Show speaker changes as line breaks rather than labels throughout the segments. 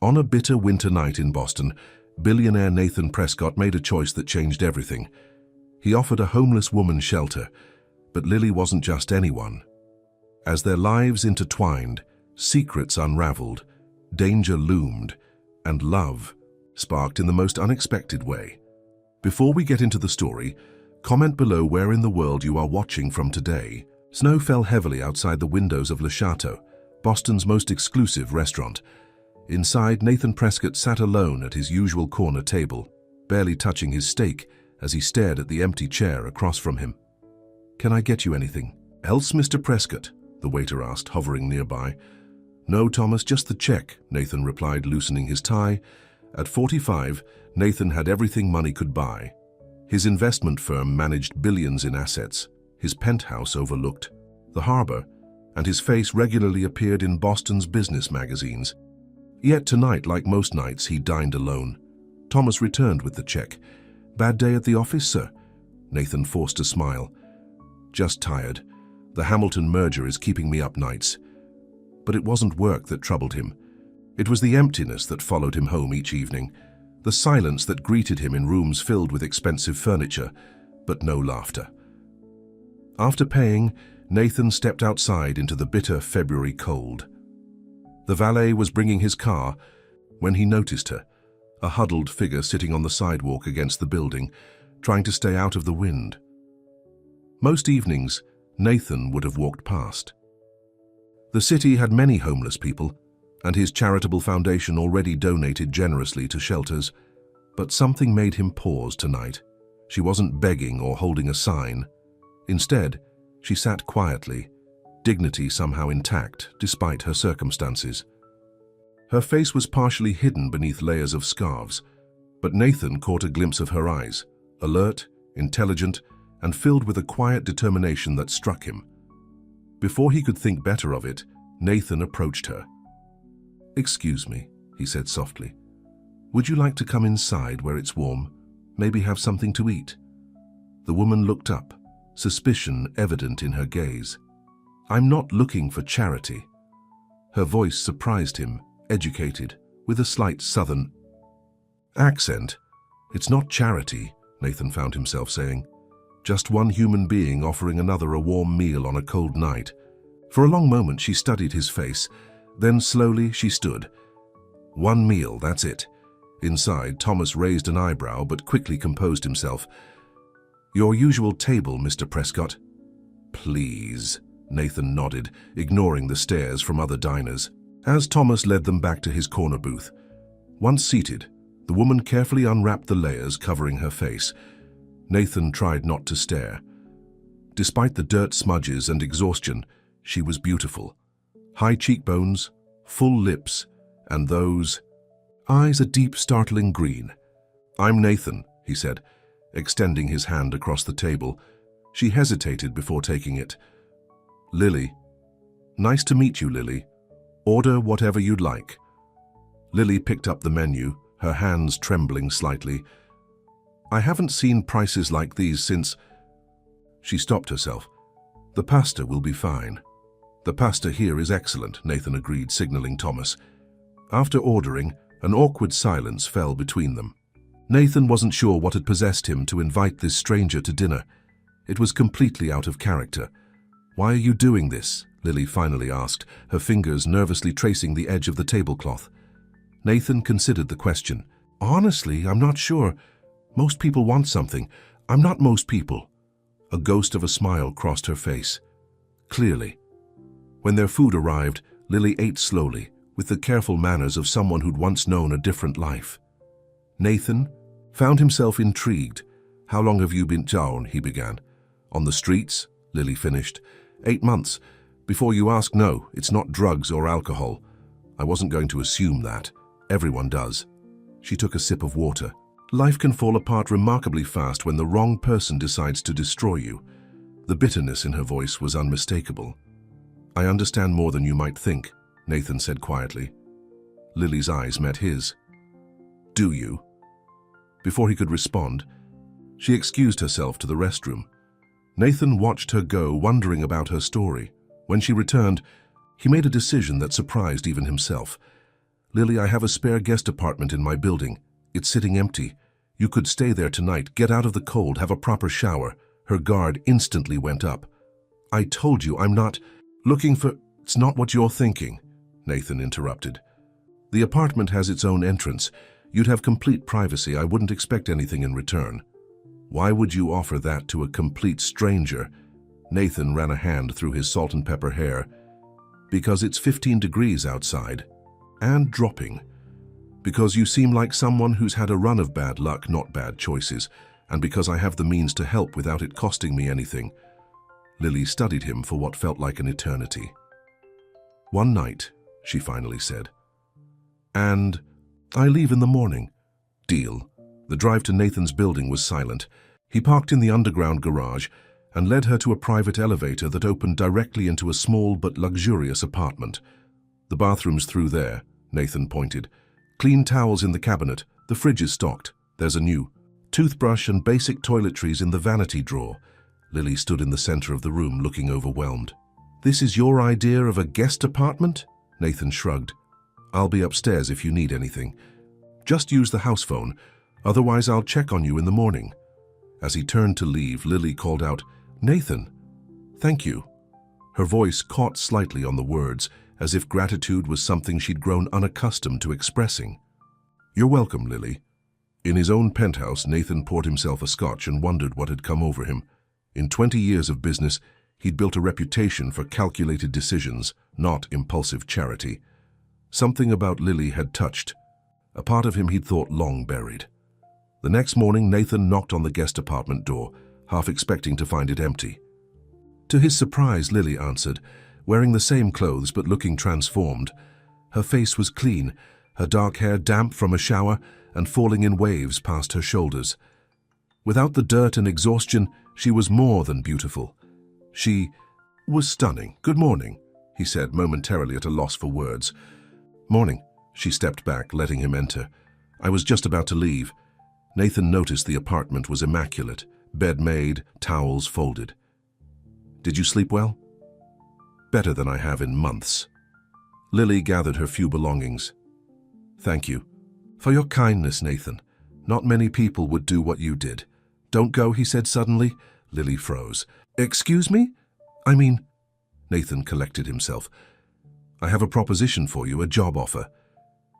On a bitter winter night in Boston, billionaire Nathan Prescott made a choice that changed everything. He offered a homeless woman shelter, but Lily wasn't just anyone. As their lives intertwined, secrets unraveled, danger loomed, and love sparked in the most unexpected way. Before we get into the story, comment below where in the world you are watching from today. Snow fell heavily outside the windows of Le Chateau, Boston's most exclusive restaurant. Inside, Nathan Prescott sat alone at his usual corner table, barely touching his steak as he stared at the empty chair across from him. "Can I get you anything else, Mr. Prescott?" the waiter asked, hovering nearby. "No, Thomas, just the check," Nathan replied, loosening his tie. At 45, Nathan had everything money could buy. His investment firm managed billions in assets. His penthouse overlooked the harbor, and his face regularly appeared in Boston's business magazines. Yet tonight, like most nights, he dined alone. Thomas returned with the check. "Bad day at the office, sir?" Nathan forced a smile. "Just tired. The Hamilton merger is keeping me up nights." But it wasn't work that troubled him. It was the emptiness that followed him home each evening, the silence that greeted him in rooms filled with expensive furniture, but no laughter. After paying, Nathan stepped outside into the bitter February cold. The valet was bringing his car when he noticed her, a huddled figure sitting on the sidewalk against the building, trying to stay out of the wind. Most evenings, Nathan would have walked past. The city had many homeless people, and his charitable foundation already donated generously to shelters. But something made him pause tonight. She wasn't begging or holding a sign. Instead, she sat quietly, dignity somehow intact despite her circumstances. Her face was partially hidden beneath layers of scarves, but Nathan caught a glimpse of her eyes, alert, intelligent, and filled with a quiet determination that struck him. Before he could think better of it, Nathan approached her. "Excuse me," he said softly. "Would you like to come inside where it's warm? Maybe have something to eat?" The woman looked up, suspicion evident in her gaze. "I'm not looking for charity." Her voice surprised him, educated, with a slight southern accent. "It's not charity," Nathan found himself saying. "Just one human being offering another a warm meal on a cold night." For a long moment she studied his face, then slowly she stood. "One meal, that's it." Inside, Thomas raised an eyebrow but quickly composed himself. "Your usual table, Mr. Prescott." "Please," Nathan nodded, ignoring the stares from other diners. As Thomas led them back to his corner booth. Once seated, the woman carefully unwrapped the layers covering her face. Nathan tried not to stare. Despite the dirt smudges and exhaustion, she was beautiful. High cheekbones, full lips, and those eyes a deep, startling green. "I'm Nathan," he said, extending his hand across the table. She hesitated before taking it. "Lily." "Nice to meet you, Lily. Order whatever you'd like." Lily picked up the menu, her hands trembling slightly. "I haven't seen prices like these since—" She stopped herself. "The pasta will be fine." "The pasta here is excellent," Nathan agreed, signaling Thomas. After ordering, an awkward silence fell between them. Nathan wasn't sure what had possessed him to invite this stranger to dinner. It was completely out of character. "Why are you doing this?" Lily finally asked, her fingers nervously tracing the edge of the tablecloth. Nathan considered the question. "Honestly, I'm not sure. Most people want something. I'm not most people." A ghost of a smile crossed her face. "Clearly." When their food arrived, Lily ate slowly, with the careful manners of someone who'd once known a different life. Nathan found himself intrigued. "How long have you been down?" he began. "On the streets," Lily finished. 8 months. Before you ask, no, it's not drugs or alcohol. I wasn't going to assume that. Everyone does." She took a sip of water. "Life can fall apart remarkably fast when the wrong person decides to destroy you." The bitterness in her voice was unmistakable. "I understand more than you might think," Nathan said quietly. Lily's eyes met his. "Do you?" Before he could respond, she excused herself to the restroom. Nathan watched her go, wondering about her story. When she returned, he made a decision that surprised even himself. Lily, I have a spare guest apartment in my building. It's sitting empty. You could stay there tonight, get out of the cold, have a proper shower. Her guard instantly went up. I told you I'm not looking for... It's not what you're thinking, Nathan interrupted. The apartment has its own entrance. You'd have complete privacy. I wouldn't expect anything in return. Why would you offer that to a complete stranger? Nathan ran a hand through his salt and pepper hair. Because it's 15 degrees outside. And dropping. Because you seem like someone who's had a run of bad luck, not bad choices. And because I have the means to help without it costing me anything. Lily studied him for what felt like an eternity. One night, she finally said. And I leave in the morning. Deal. The drive to Nathan's building was silent. He parked in the underground garage and led her to a private elevator that opened directly into a small but luxurious apartment. The bathroom's through there, Nathan pointed. Clean towels in the cabinet. The fridge is stocked. There's a new toothbrush and basic toiletries in the vanity drawer. Lily stood in the center of the room, looking overwhelmed. This is your idea of a guest apartment? Nathan shrugged. I'll be upstairs if you need anything. Just use the house phone, otherwise I'll check on you in the morning. As he turned to leave, Lily called out, Nathan, thank you. Her voice caught slightly on the words, as if gratitude was something she'd grown unaccustomed to expressing. You're welcome, Lily. In his own penthouse, Nathan poured himself a scotch and wondered what had come over him. In 20 years of business, he'd built a reputation for calculated decisions, not impulsive charity. Something about Lily had touched, a part of him he'd thought long buried. The next morning, Nathan knocked on the guest apartment door, half expecting to find it empty. To his surprise, Lily answered, wearing the same clothes but looking transformed. Her face was clean, her dark hair damp from a shower and falling in waves past her shoulders. Without the dirt and exhaustion, she was more than beautiful. She was stunning. Good morning, he said, momentarily at a loss for words. Morning. She stepped back, letting him enter. I was just about to leave. Nathan noticed the apartment was immaculate, bed made, towels folded. Did you sleep well? Better than I have in months. Lily gathered her few belongings. Thank you. For your kindness, Nathan. Not many people would do what you did. Don't go, he said suddenly. Lily froze. Excuse me? I mean... Nathan collected himself. I have a proposition for you, a job offer.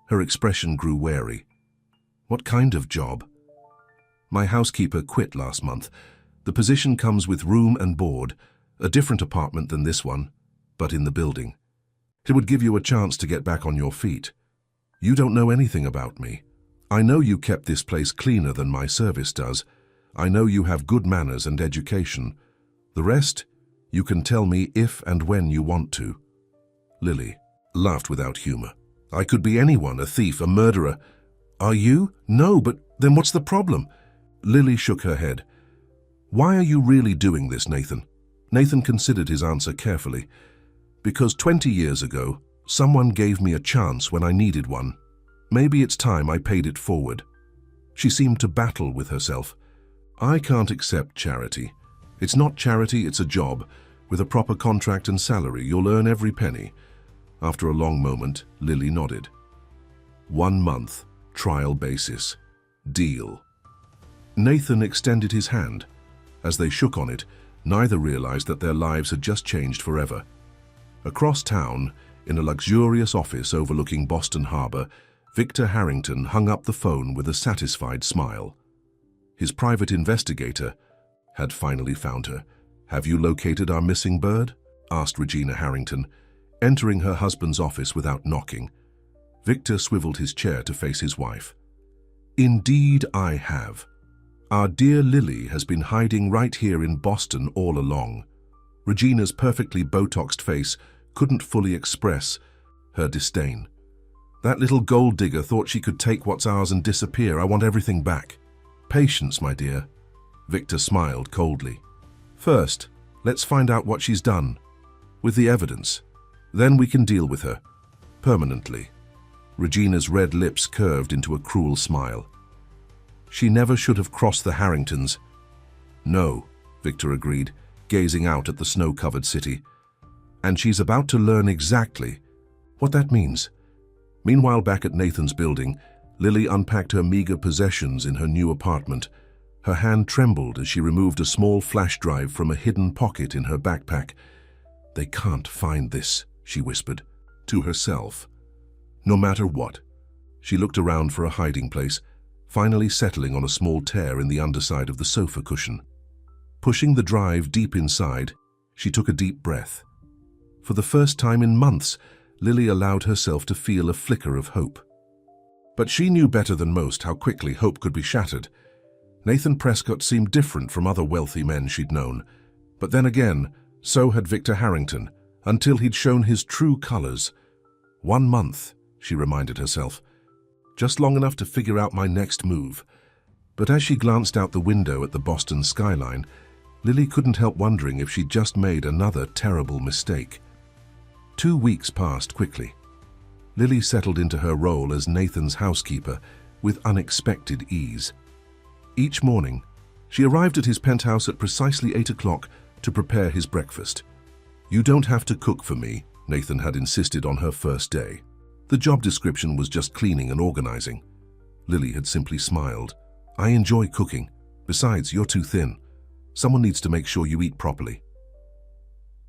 Her expression grew wary. What kind of job? My housekeeper quit last month. The position comes with room and board, a different apartment than this one, but in the building. It would give you a chance to get back on your feet. You don't know anything about me. I know you kept this place cleaner than my service does. I know you have good manners and education. The rest, you can tell me if and when you want to. Lily laughed without humor. I could be anyone, a thief, a murderer. Are you? No, but then what's the problem? Lily shook her head. Why are you really doing this, Nathan? Nathan considered his answer carefully. Because 20 years ago, someone gave me a chance when I needed one. Maybe it's time I paid it forward. She seemed to battle with herself. I can't accept charity. It's not charity, it's a job. With a proper contract and salary, you'll earn every penny. After a long moment, Lily nodded. 1 month, trial basis. Deal. Nathan extended his hand. As they shook on it, neither realized that their lives had just changed forever. Across town, in a luxurious office overlooking Boston Harbor, Victor Harrington hung up the phone with a satisfied smile. His private investigator had finally found her. Have you located our missing bird? Asked Regina Harrington, entering her husband's office without knocking. Victor swiveled his chair to face his wife. Indeed I have. Our dear Lily has been hiding right here in Boston all along. Regina's perfectly Botoxed face couldn't fully express her disdain. That little gold digger thought she could take what's ours and disappear. I want everything back. Patience, my dear. Victor smiled coldly. First, let's find out what she's done. With the evidence. Then we can deal with her. Permanently. Regina's red lips curved into a cruel smile. She never should have crossed the Harringtons. No, Victor agreed, gazing out at the snow-covered city. And she's about to learn exactly what that means. Meanwhile, back at Nathan's building, Lily unpacked her meager possessions in her new apartment. Her hand trembled as she removed a small flash drive from a hidden pocket in her backpack. "They can't find this," she whispered to herself. No matter what. She looked around for a hiding place, finally settling on a small tear in the underside of the sofa cushion. Pushing the drive deep inside, she took a deep breath. For the first time in months, Lily allowed herself to feel a flicker of hope. But she knew better than most how quickly hope could be shattered. Nathan Prescott seemed different from other wealthy men she'd known. But then again, so had Victor Harrington, until he'd shown his true colors. 1 month, she reminded herself. Just long enough to figure out my next move. But as she glanced out the window at the Boston skyline, Lily couldn't help wondering if she'd just made another terrible mistake. 2 weeks passed quickly. Lily settled into her role as Nathan's housekeeper with unexpected ease. Each morning, she arrived at his penthouse at precisely 8 o'clock to prepare his breakfast. "You don't have to cook for me," Nathan had insisted on her first day. The job description was just cleaning and organizing. Lily had simply smiled. "I enjoy cooking. Besides, you're too thin. Someone needs to make sure you eat properly."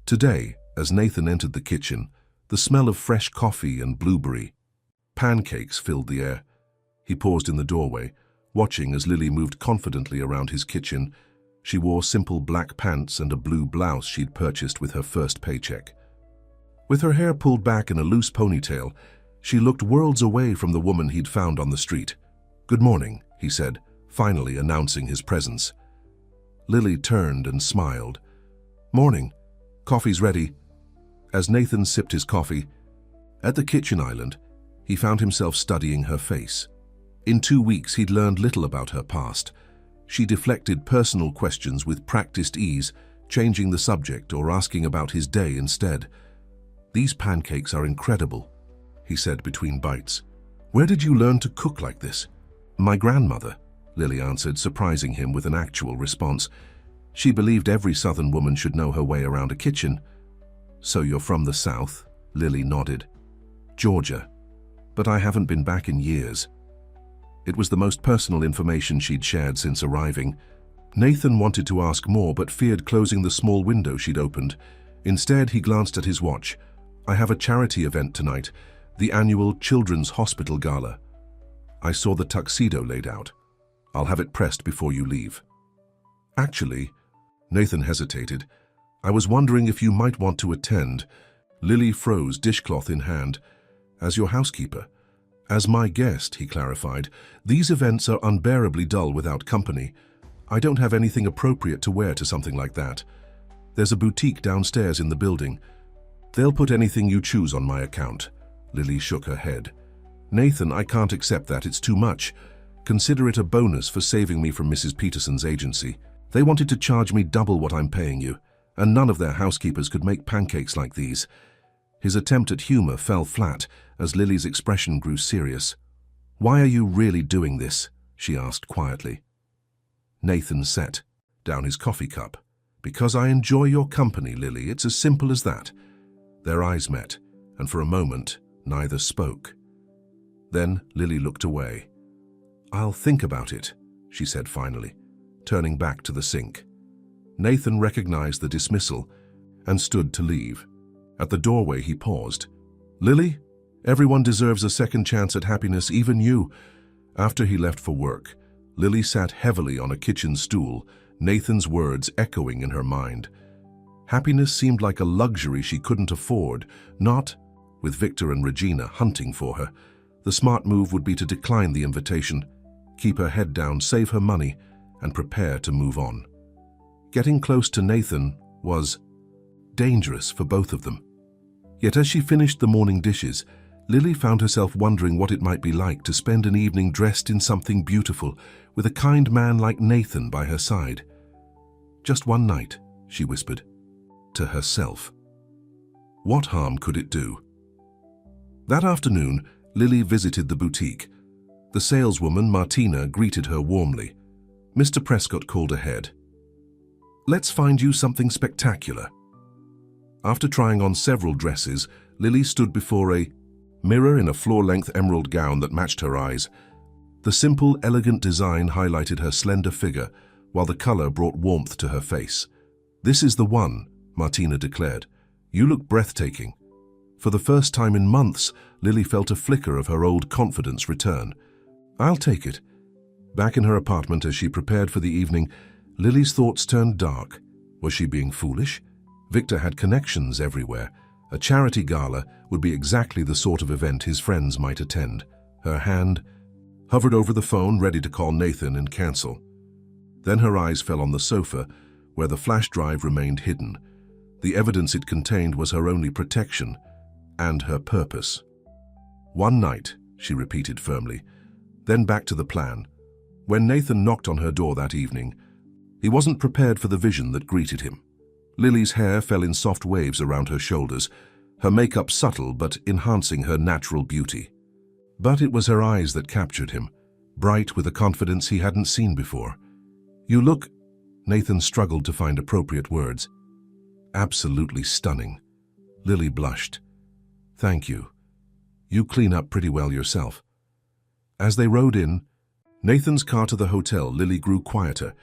Today, as Nathan entered the kitchen, the smell of fresh coffee and blueberry pancakes filled the air. He paused in the doorway, watching as Lily moved confidently around his kitchen. She wore simple black pants and a blue blouse she'd purchased with her first paycheck. With her hair pulled back in a loose ponytail, she looked worlds away from the woman he'd found on the street. "Good morning," he said, finally announcing his presence. Lily turned and smiled. "Morning. Coffee's ready." As Nathan sipped his coffee, at the kitchen island, he found himself studying her face. In 2 weeks, he'd learned little about her past. She deflected personal questions with practiced ease, changing the subject or asking about his day instead. "These pancakes are incredible," he said between bites. "Where did you learn to cook like this?" "My grandmother," Lily answered, surprising him with an actual response. She believed every Southern woman should know her way around a kitchen. "So you're from the South?" Lily nodded. "Georgia. But I haven't been back in years." It was the most personal information she'd shared since arriving. Nathan wanted to ask more but feared closing the small window she'd opened. Instead, he glanced at his watch. "I have a charity event tonight, the annual Children's Hospital Gala. I saw the tuxedo laid out. I'll have it pressed before you leave." "Actually," Nathan hesitated, "I was wondering if you might want to attend." Lily froze, dishcloth in hand. "As your housekeeper?" "As my guest," he clarified. "These events are unbearably dull without company. I don't have anything appropriate to wear to something like that. There's a boutique downstairs in the building. They'll put anything you choose on my account." Lily shook her head. "Nathan, I can't accept that. It's too much. Consider it a bonus for saving me from Mrs. Peterson's agency. They wanted to charge me double what I'm paying you, and none of their housekeepers could make pancakes like these." His attempt at humor fell flat as Lily's expression grew serious. "Why are you really doing this?" she asked quietly. Nathan set down his coffee cup. "Because I enjoy your company, Lily. It's as simple as that." Their eyes met, and for a moment, neither spoke. Then Lily looked away. "I'll think about it," she said finally, turning back to the sink. Nathan recognized the dismissal and stood to leave. At the doorway, he paused. "Lily, everyone deserves a second chance at happiness, even you." After he left for work, Lily sat heavily on a kitchen stool, Nathan's words echoing in her mind. Happiness seemed like a luxury she couldn't afford, not with Victor and Regina hunting for her. The smart move would be to decline the invitation, keep her head down, save her money, and prepare to move on. Getting close to Nathan was dangerous for both of them. Yet as she finished the morning dishes, Lily found herself wondering what it might be like to spend an evening dressed in something beautiful, with a kind man like Nathan by her side. "Just one night," she whispered, to herself. What harm could it do? That afternoon, Lily visited the boutique. The saleswoman, Martina, greeted her warmly. Mr. Prescott called ahead. "Let's find you something spectacular." After trying on several dresses, Lily stood before a mirror in a floor-length emerald gown that matched her eyes. The simple, elegant design highlighted her slender figure, while the color brought warmth to her face. "This is the one," Martina declared. "You look breathtaking." For the first time in months, Lily felt a flicker of her old confidence return. "I'll take it." Back in her apartment as she prepared for the evening, Lily's thoughts turned dark. Was she being foolish? Victor had connections everywhere. A charity gala would be exactly the sort of event his friends might attend. Her hand hovered over the phone, ready to call Nathan and cancel. Then her eyes fell on the sofa, where the flash drive remained hidden. The evidence it contained was her only protection and her purpose. "One night," she repeated firmly. Then back to the plan. When Nathan knocked on her door that evening, he wasn't prepared for the vision that greeted him. Lily's hair fell in soft waves around her shoulders, her makeup subtle but enhancing her natural beauty. But it was her eyes that captured him, bright with a confidence he hadn't seen before. "You look—" Nathan struggled to find appropriate words. "Absolutely stunning." Lily blushed. "Thank you. You clean up pretty well yourself." As they rode in Nathan's car to the hotel, Lily grew quieter,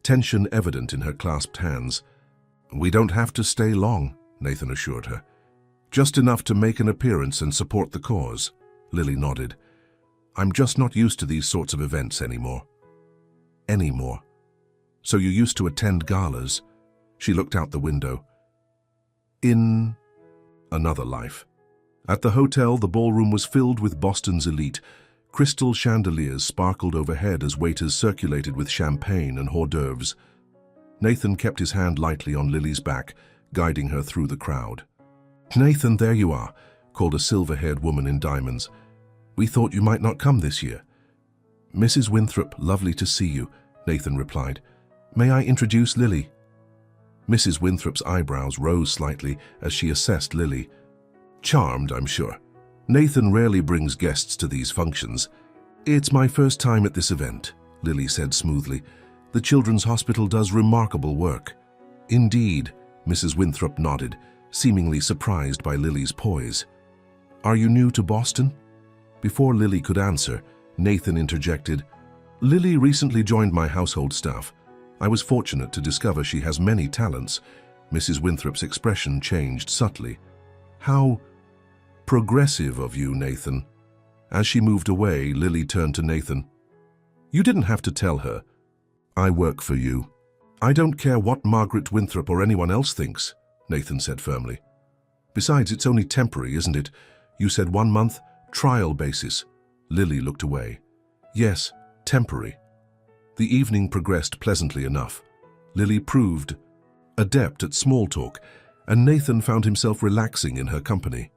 tension evident in her clasped hands. "We don't have to stay long," Nathan assured her. "Just enough to make an appearance and support the cause." Lily nodded. "I'm just not used to these sorts of events anymore." "Anymore? So you used to attend galas?" She looked out the window. "In another life." At the hotel, the ballroom was filled with Boston's elite. Crystal chandeliers sparkled overhead as waiters circulated with champagne and hors d'oeuvres. Nathan kept his hand lightly on Lily's back, guiding her through the crowd. "Nathan, there you are," called a silver-haired woman in diamonds. "We thought you might not come this year." "Mrs. Winthrop, lovely to see you," Nathan replied. "May I introduce Lily?" Mrs. Winthrop's eyebrows rose slightly as she assessed Lily. "Charmed, I'm sure. Nathan rarely brings guests to these functions." "It's my first time at this event," Lily said smoothly. "The Children's Hospital does remarkable work." "Indeed," Mrs. Winthrop nodded, seemingly surprised by Lily's poise. "Are you new to Boston?" Before Lily could answer, Nathan interjected, "Lily recently joined my household staff. I was fortunate to discover she has many talents." Mrs. Winthrop's expression changed subtly. "How progressive of you, Nathan." As she moved away, Lily turned to Nathan. "You didn't have to tell her. I work for you." "I don't care what Margaret Winthrop or anyone else thinks," Nathan said firmly. "Besides, it's only temporary, isn't it? You said 1 month, trial basis." Lily looked away. "Yes, temporary." The evening progressed pleasantly enough. Lily proved adept at small talk, and Nathan found himself relaxing in her company.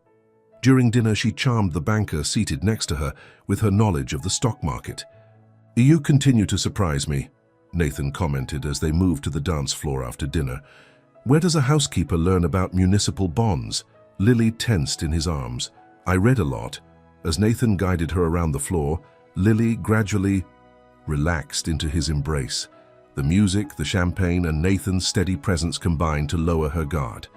During dinner, she charmed the banker seated next to her with her knowledge of the stock market. "You continue to surprise me," Nathan commented as they moved to the dance floor after dinner. "Where does a housekeeper learn about municipal bonds?" Lily tensed in his arms. "I read a lot." As Nathan guided her around the floor, Lily gradually relaxed into his embrace. The music, the champagne, and Nathan's steady presence combined to lower her guard.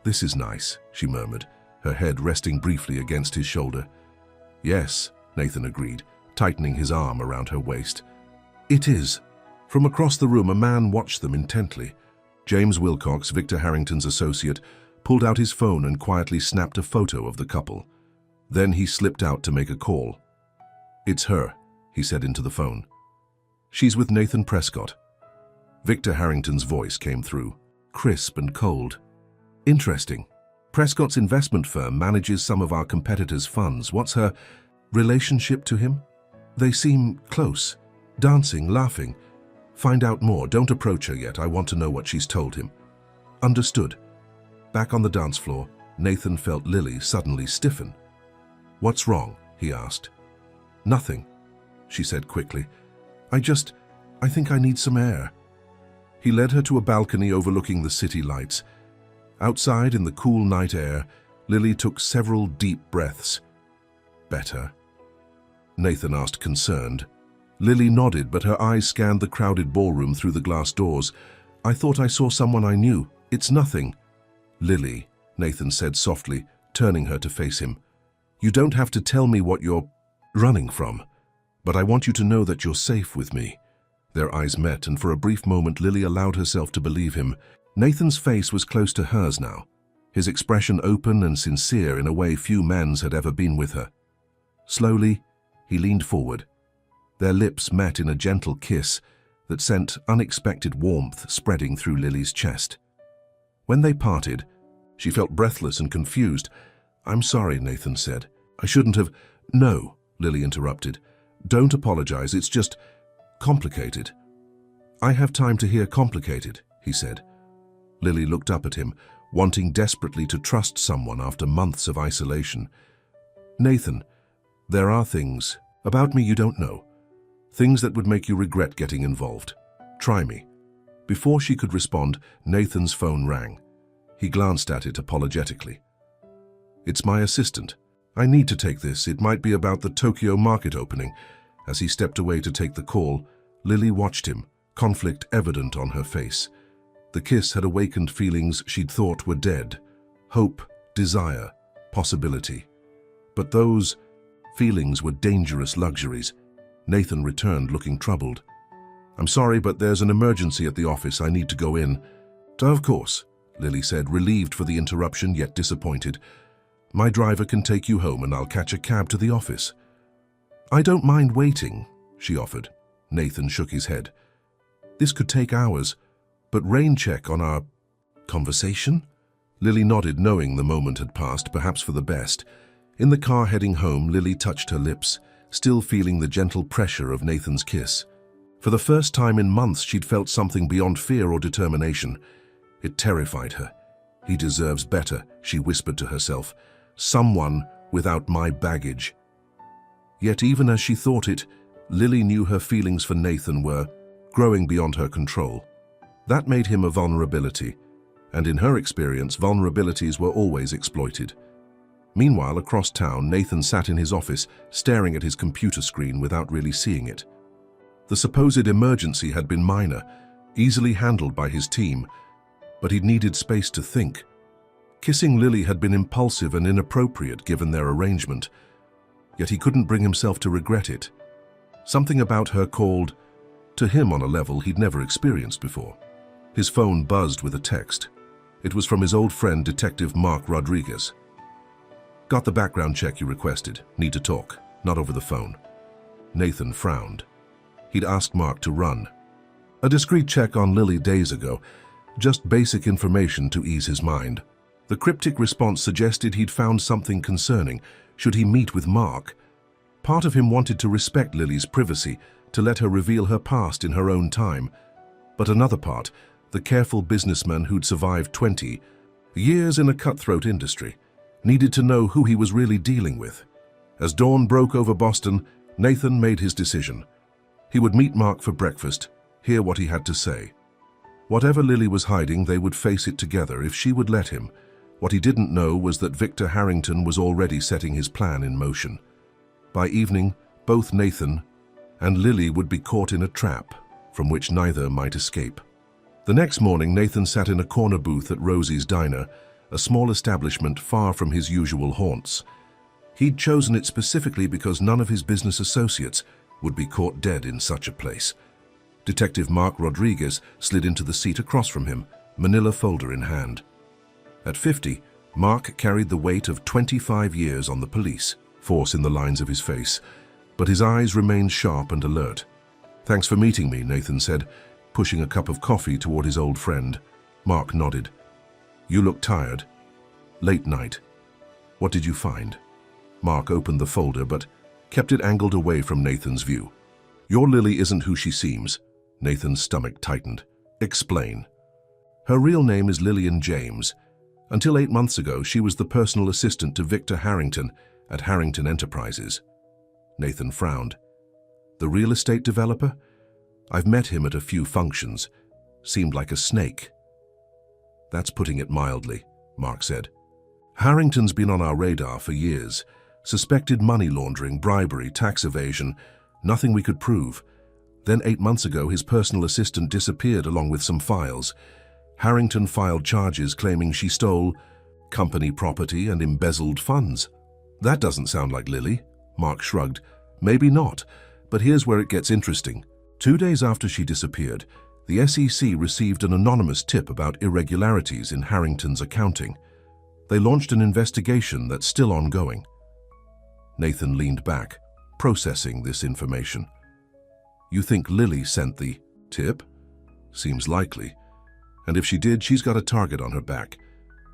"This is nice," she murmured, her head resting briefly against his shoulder. "Yes," Nathan agreed, tightening his arm around her waist. "It is." From across the room, a man watched them intently. James Wilcox, Victor Harrington's associate, pulled out his phone and quietly snapped a photo of the couple. Then he slipped out to make a call. "It's her," he said into the phone. "She's with Nathan Prescott." Victor Harrington's voice came through, crisp and cold. "Interesting. Prescott's investment firm manages some of our competitors' funds. What's her relationship to him?" "They seem close, dancing, laughing." "Find out more. Don't approach her yet. I want to know what she's told him." "Understood." Back on the dance floor, Nathan felt Lily suddenly stiffen. "What's wrong?" he asked. "Nothing," she said quickly. I think I need some air." He led her to a balcony overlooking the city lights. Outside in the cool night air, Lily took several deep breaths. "Better?" Nathan asked, concerned. Lily nodded, but her eyes scanned the crowded ballroom through the glass doors. "I thought I saw someone I knew. It's nothing." "Lily," Nathan said softly, turning her to face him. You don't have to tell me what you're running from, but I want you to know that you're safe with me." Their eyes met, and for a brief moment Lily allowed herself to believe him. Nathan's face was close to hers now, his expression open and sincere in a way few men's had ever been with her. Slowly, he leaned forward. Their lips met in a gentle kiss that sent unexpected warmth spreading through Lily's chest. When they parted, she felt breathless and confused. "I'm sorry," Nathan said. "I shouldn't have—" "No," Lily interrupted. "Don't apologize, it's just complicated." "I have time to hear complicated," he said. Lily looked up at him, wanting desperately to trust someone after months of isolation. "Nathan, there are things about me you don't know. Things that would make you regret getting involved. Try me." Before she could respond, Nathan's phone rang. He glanced at it apologetically. "It's my assistant. I need to take this. It might be about the Tokyo market opening." As he stepped away to take the call, Lily watched him, conflict evident on her face. The kiss had awakened feelings she'd thought were dead. Hope, desire, possibility. But those feelings were dangerous luxuries. Nathan returned, looking troubled. "I'm sorry, but there's an emergency at the office. I need to go in." "Of course," Lily said, relieved for the interruption yet disappointed. "My driver can take you home and I'll catch a cab to the office." "I don't mind waiting," she offered. Nathan shook his head. "This could take hours, but rain check on our conversation?" Lily nodded, knowing the moment had passed, perhaps for the best. In the car heading home, Lily touched her lips, still feeling the gentle pressure of Nathan's kiss. For the first time in months, she'd felt something beyond fear or determination. It terrified her. "He deserves better," she whispered to herself. "Someone without my baggage." Yet even as she thought it, Lily knew her feelings for Nathan were growing beyond her control. That made him a vulnerability, and in her experience, vulnerabilities were always exploited. Meanwhile, across town, Nathan sat in his office, staring at his computer screen without really seeing it. The supposed emergency had been minor, easily handled by his team, but he'd needed space to think. Kissing Lily had been impulsive and inappropriate given their arrangement, yet he couldn't bring himself to regret it. Something about her called to him on a level he'd never experienced before. His phone buzzed with a text. It was from his old friend, Detective Mark Rodriguez. "Got the background check you requested. Need to talk, not over the phone." Nathan frowned. He'd asked Mark to run a discreet check on Lily days ago, just basic information to ease his mind. The cryptic response suggested he'd found something concerning. Should he meet with Mark? Part of him wanted to respect Lily's privacy, to let her reveal her past in her own time. But another part, the careful businessman who'd survived 20 years in a cutthroat industry, needed to know who he was really dealing with. As dawn broke over Boston, Nathan made his decision. He would meet Mark for breakfast, hear what he had to say. Whatever Lily was hiding, they would face it together if she would let him. What he didn't know was that Victor Harrington was already setting his plan in motion. By evening, both Nathan and Lily would be caught in a trap from which neither might escape. The next morning, Nathan sat in a corner booth at Rosie's Diner, a small establishment far from his usual haunts. He'd chosen it specifically because none of his business associates would be caught dead in such a place. Detective Mark Rodriguez slid into the seat across from him, manila folder in hand. At 50, Mark carried the weight of 25 years on the police force in the lines of his face, but his eyes remained sharp and alert. "Thanks for meeting me," Nathan said, pushing a cup of coffee toward his old friend. Mark nodded. "You look tired. Late night. What did you find?" Mark opened the folder but kept it angled away from Nathan's view. "Your Lily isn't who she seems." Nathan's stomach tightened. "Explain." "Her real name is Lillian James. Until 8 months ago, she was the personal assistant to Victor Harrington at Harrington Enterprises." Nathan frowned. "The real estate developer? I've met him at a few functions. Seemed like a snake." "That's putting it mildly," Mark said. "Harrington's been on our radar for years. Suspected money laundering, bribery, tax evasion. Nothing we could prove. Then 8 months ago, his personal assistant disappeared along with some files. Harrington filed charges claiming she stole company property and embezzled funds." That doesn't sound like Lily. Mark shrugged. Maybe not, but here's where it gets interesting. 2 days after she disappeared, the SEC received an anonymous tip about irregularities in Harrington's accounting. They launched an investigation that's still ongoing. Nathan leaned back, processing this information. You think Lily sent the tip? Seems likely. And if she did, she's got a target on her back.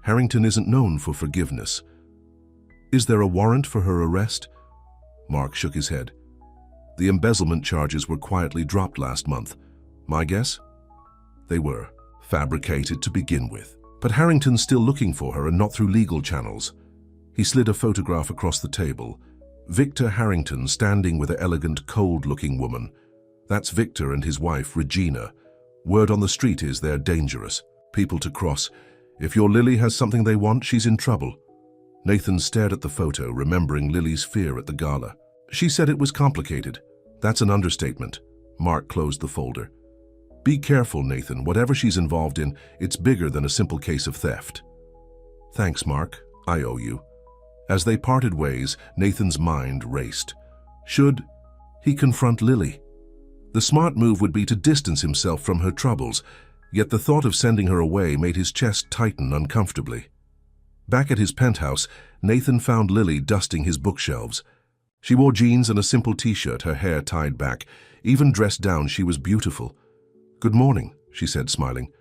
Harrington isn't known for forgiveness. Is there a warrant for her arrest? Mark shook his head. The embezzlement charges were quietly dropped last month. My guess? They were fabricated to begin with. But Harrington's still looking for her, and not through legal channels. He slid a photograph across the table. Victor Harrington standing with an elegant, cold-looking woman. That's Victor and his wife, Regina. Word on the street is they're dangerous. People to cross. If your Lily has something they want, she's in trouble. Nathan stared at the photo, remembering Lily's fear at the gala. She said it was complicated. That's an understatement. Mark closed the folder. Be careful, Nathan. Whatever she's involved in, it's bigger than a simple case of theft. Thanks, Mark. I owe you. As they parted ways, Nathan's mind raced. Should he confront Lily? The smart move would be to distance himself from her troubles, yet the thought of sending her away made his chest tighten uncomfortably. Back at his penthouse, Nathan found Lily dusting his bookshelves. She wore jeans and a simple t-shirt, her hair tied back. Even dressed down, she was beautiful. Good morning, she said, smiling.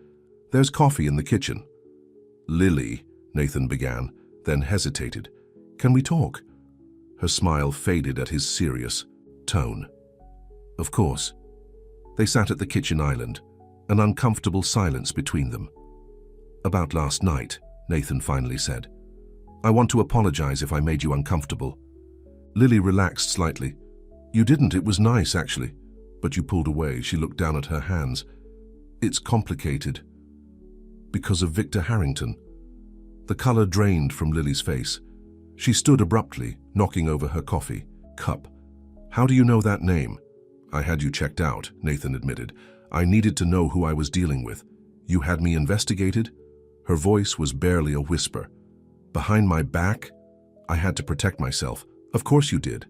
There's coffee in the kitchen. Lily, Nathan began, then hesitated. Can we talk? Her smile faded at his serious tone. Of course. They sat at the kitchen island, an uncomfortable silence between them. About last night, Nathan finally said. I want to apologize if I made you uncomfortable. Lily relaxed slightly. You didn't, it was nice, actually. But you pulled away. She looked down at her hands. It's complicated. Because of Victor Harrington. The color drained from Lily's face. She stood abruptly, knocking over her coffee cup. How do you know that name? I had you checked out, Nathan admitted. I needed to know who I was dealing with. You had me investigated? Her voice was barely a whisper. Behind my back? I had to protect myself. Of course you did.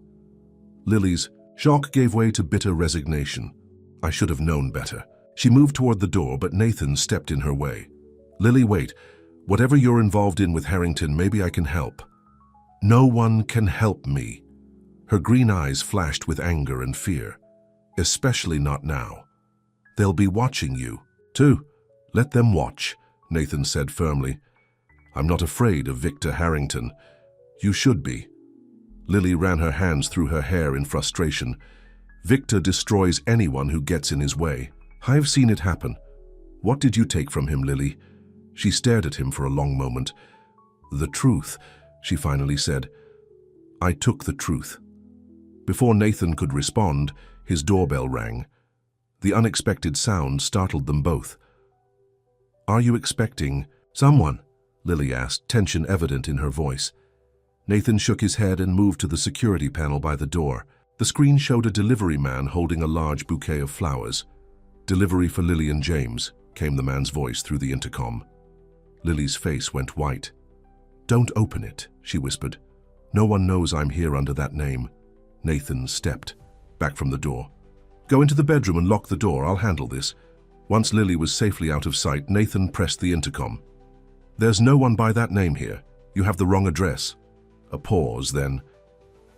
Lily's shock gave way to bitter resignation. I should have known better. She moved toward the door, but Nathan stepped in her way. Lily, wait. Whatever you're involved in with Harrington, maybe I can help. No one can help me. Her green eyes flashed with anger and fear. Especially not now. They'll be watching you, too. Let them watch, Nathan said firmly. I'm not afraid of Victor Harrington. You should be. Lily ran her hands through her hair in frustration. Victor destroys anyone who gets in his way. I've seen it happen. What did you take from him, Lily? She stared at him for a long moment. The truth, she finally said. I took the truth. Before Nathan could respond, his doorbell rang. The unexpected sound startled them both. Are you expecting someone? Lily asked, tension evident in her voice. Nathan shook his head and moved to the security panel by the door. The screen showed a delivery man holding a large bouquet of flowers. Delivery for Lily and James, came the man's voice through the intercom. Lily's face went white. Don't open it, she whispered. No one knows I'm here under that name. Nathan stepped back from the door. Go into the bedroom and lock the door. I'll handle this. Once Lily was safely out of sight, Nathan pressed the intercom. There's no one by that name here. You have the wrong address. A pause, then.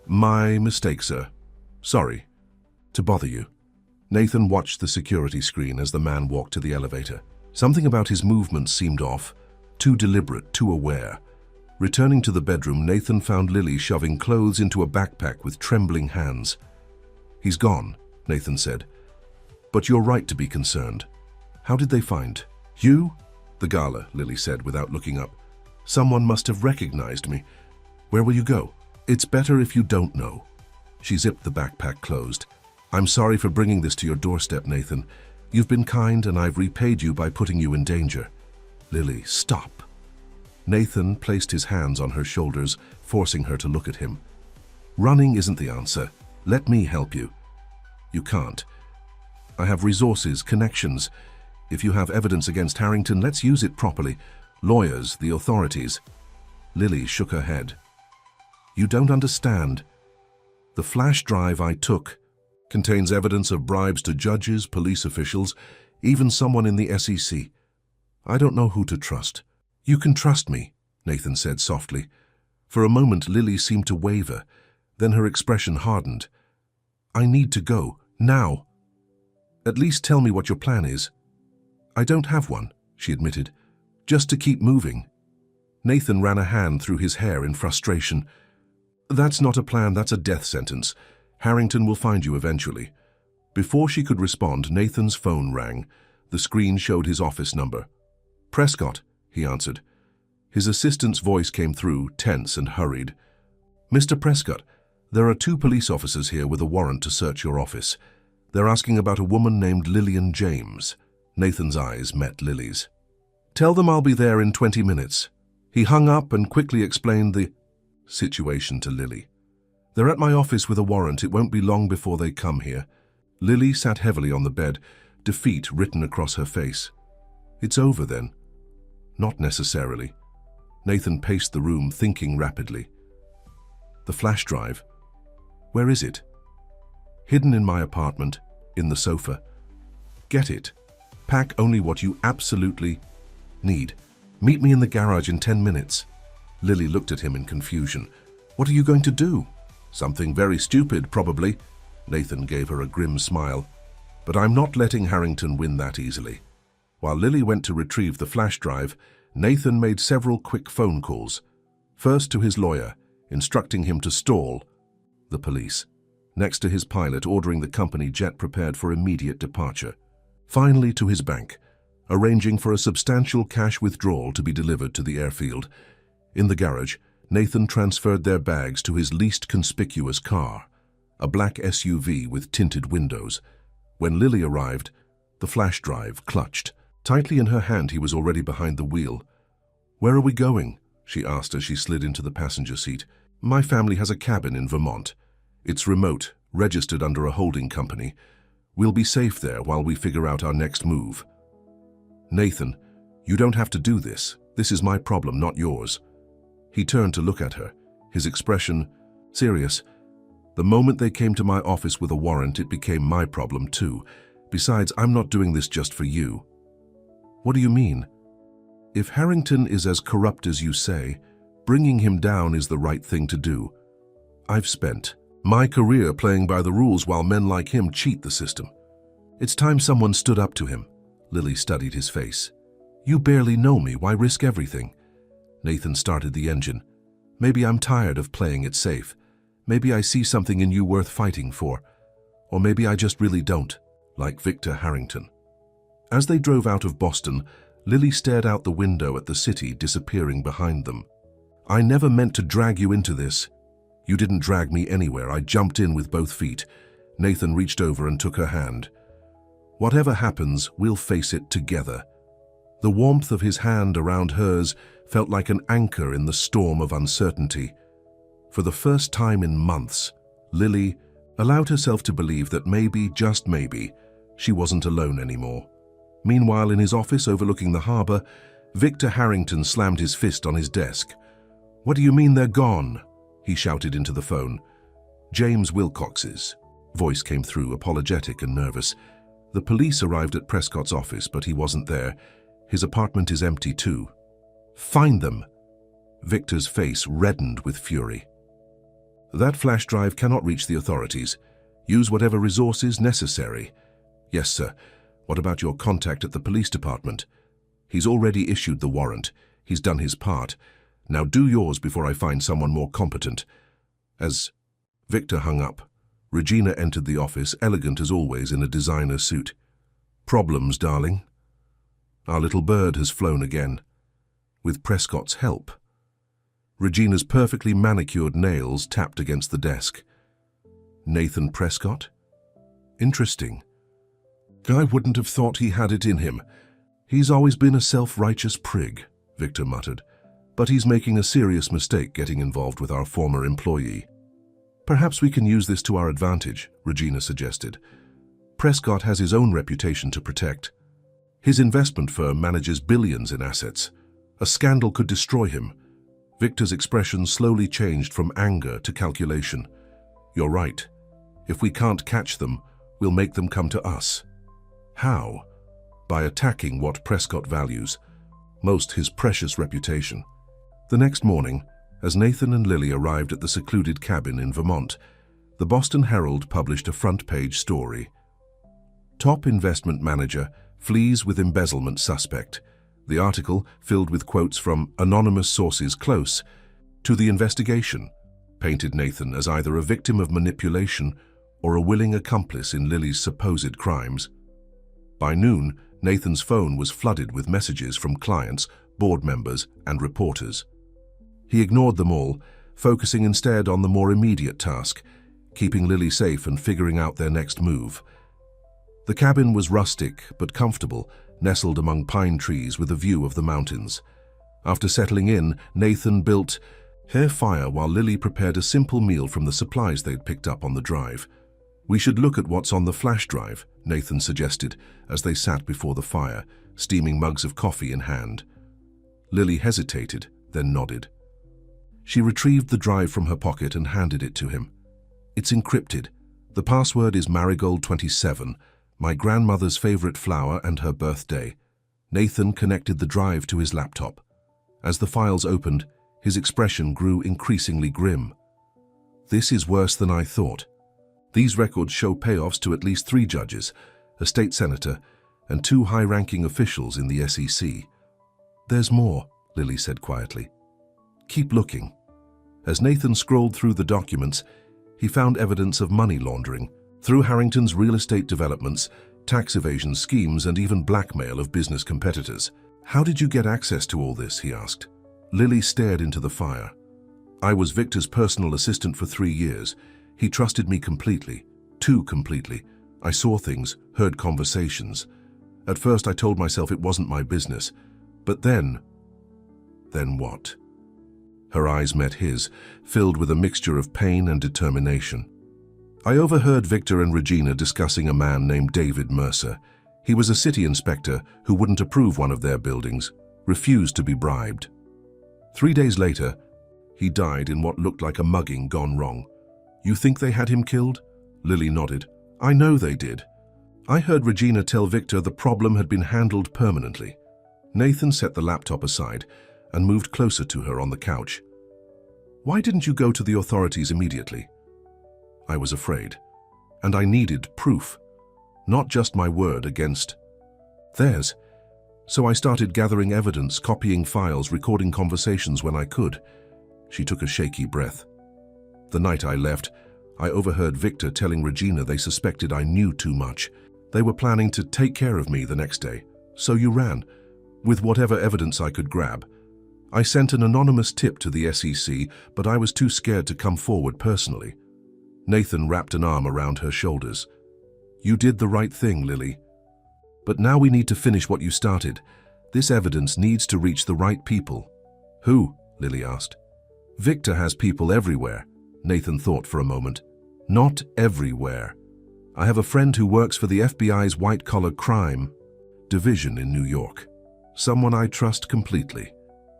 My mistake, sir. Sorry to bother you. Nathan watched the security screen as the man walked to the elevator. Something about his movements seemed off, too deliberate, too aware. Returning to the bedroom, Nathan found Lily shoving clothes into a backpack with trembling hands. He's gone, Nathan said. But you're right to be concerned. How did they find you? The gala, Lily said without looking up. Someone must have recognized me. Where will you go? It's better if you don't know. She zipped the backpack closed. I'm sorry for bringing this to your doorstep, Nathan. You've been kind and I've repaid you by putting you in danger. Lily, stop. Nathan placed his hands on her shoulders, forcing her to look at him. Running isn't the answer. Let me help you. You can't. I have resources, connections. If you have evidence against Harrington, let's use it properly. Lawyers, the authorities. Lily shook her head. You don't understand. The flash drive I took contains evidence of bribes to judges, police officials, even someone in the SEC. I don't know who to trust. You can trust me, Nathan said softly. For a moment, Lily seemed to waver. Then her expression hardened. I need to go, now. At least tell me what your plan is. I don't have one, she admitted. Just to keep moving. Nathan ran a hand through his hair in frustration. That's not a plan, that's a death sentence. Harrington will find you eventually. Before she could respond, Nathan's phone rang. The screen showed his office number. Prescott, he answered. His assistant's voice came through, tense and hurried. Mr. Prescott, there are 2 police officers here with a warrant to search your office. They're asking about a woman named Lillian James. Nathan's eyes met Lily's. Tell them I'll be there in 20 minutes. He hung up and quickly explained the situation to Lily. They're at my office with a warrant. It won't be long before they come here. Lily sat heavily on the bed, defeat written across her face. It's over then. Not necessarily. Nathan paced the room, thinking rapidly. The flash drive. Where is it? Hidden in my apartment, in the sofa. Get it. Pack only what you absolutely need. Meet me in the garage in 10 minutes. Lily looked at him in confusion. What are you going to do? Something very stupid, probably. Nathan gave her a grim smile. But I'm not letting Harrington win that easily. While Lily went to retrieve the flash drive, Nathan made several quick phone calls. First to his lawyer, instructing him to stall the police. Next to his pilot, ordering the company jet prepared for immediate departure. Finally to his bank, arranging for a substantial cash withdrawal to be delivered to the airfield. In the garage, Nathan transferred their bags to his least conspicuous car, a black SUV with tinted windows. When Lily arrived, the flash drive clutched. Tightly in her hand, he was already behind the wheel. Where are we going? She asked as she slid into the passenger seat. My family has a cabin in Vermont. It's remote, registered under a holding company. We'll be safe there while we figure out our next move. Nathan, you don't have to do this. This is my problem, not yours. He turned to look at her, his expression serious. The moment they came to my office with a warrant, it became my problem too. Besides, I'm not doing this just for you. What do you mean? If Harrington is as corrupt as you say, bringing him down is the right thing to do. I've spent my career playing by the rules while men like him cheat the system. It's time someone stood up to him. Lily studied his face. You barely know me, why risk everything? Nathan started the engine. Maybe I'm tired of playing it safe. Maybe I see something in you worth fighting for. Or maybe I just really don't, like Victor Harrington. As they drove out of Boston, Lily stared out the window at the city disappearing behind them. I never meant to drag you into this. You didn't drag me anywhere. I jumped in with both feet. Nathan reached over and took her hand. Whatever happens, we'll face it together. The warmth of his hand around hers felt like an anchor in the storm of uncertainty. For the first time in months, Lily allowed herself to believe that maybe, just maybe, she wasn't alone anymore. Meanwhile, in his office overlooking the harbor, Victor Harrington slammed his fist on his desk. What do you mean they're gone? He shouted into the phone. James Wilcox's voice came through, apologetic and nervous. The police arrived at Prescott's office, but he wasn't there. His apartment is empty too. Find them! Victor's face reddened with fury. That flash drive cannot reach the authorities. Use whatever resources necessary. Yes, sir. What about your contact at the police department? He's already issued the warrant. He's done his part. Now do yours before I find someone more competent. As Victor hung up, Regina entered the office, elegant as always in a designer suit. Problems, darling? Our little bird has flown again. With Prescott's help. Regina's perfectly manicured nails tapped against the desk. Nathan Prescott? Interesting. I wouldn't have thought he had it in him. He's always been a self-righteous prig, Victor muttered. But he's making a serious mistake getting involved with our former employee. Perhaps we can use this to our advantage, Regina suggested. Prescott has his own reputation to protect. His investment firm manages billions in assets. A scandal could destroy him. Victor's expression slowly changed from anger to calculation. "You're right. If we can't catch them, we'll make them come to us." "How?" "By attacking what Prescott values, most his precious reputation." The next morning, as Nathan and Lily arrived at the secluded cabin in Vermont, the Boston Herald published a front-page story. "Top investment manager flees with embezzlement suspect." The article, filled with quotes from anonymous sources close to the investigation, painted Nathan as either a victim of manipulation or a willing accomplice in Lily's supposed crimes. By noon, Nathan's phone was flooded with messages from clients, board members, and reporters. He ignored them all, focusing instead on the more immediate task, keeping Lily safe and figuring out their next move. The cabin was rustic but comfortable, nestled among pine trees with a view of the mountains. After settling in, Nathan built a fire while Lily prepared a simple meal from the supplies they'd picked up on the drive. "We should look at what's on the flash drive," Nathan suggested as they sat before the fire, steaming mugs of coffee in hand. Lily hesitated, then nodded. She retrieved the drive from her pocket and handed it to him. "It's encrypted. The password is Marigold 27, my grandmother's favorite flower and her birthday." Nathan connected the drive to his laptop. As the files opened, his expression grew increasingly grim. "This is worse than I thought. These records show payoffs to at least 3 judges, a state senator, and 2 high-ranking officials in the SEC. "There's more," Lily said quietly. "Keep looking." As Nathan scrolled through the documents, he found evidence of money laundering through Harrington's real estate developments, tax evasion schemes, and even blackmail of business competitors. "How did you get access to all this?" he asked. Lily stared into the fire. "I was Victor's personal assistant for 3 years. He trusted me completely, too completely. I saw things, heard conversations. At first I told myself it wasn't my business. But then..." "Then what?" Her eyes met his, filled with a mixture of pain and determination. "I overheard Victor and Regina discussing a man named David Mercer. He was a city inspector who wouldn't approve one of their buildings, refused to be bribed. 3 days later, he died in what looked like a mugging gone wrong." "You think they had him killed?" Lily nodded. "I know they did. I heard Regina tell Victor the problem had been handled permanently." Nathan set the laptop aside and moved closer to her on the couch. "Why didn't you go to the authorities immediately?" "I was afraid. And I needed proof. Not just my word against theirs. So I started gathering evidence, copying files, recording conversations when I could." She took a shaky breath. "The night I left, I overheard Victor telling Regina they suspected I knew too much. They were planning to take care of me the next day. So you ran, with whatever evidence I could grab. I sent an anonymous tip to the SEC, but I was too scared to come forward personally." Nathan wrapped an arm around her shoulders. "You did the right thing, Lily. But now we need to finish what you started. This evidence needs to reach the right people." "Who?" Lily asked. "Victor has people everywhere." Nathan thought for a moment. "Not everywhere. I have a friend who works for the FBI's white-collar crime division in New York. Someone I trust completely.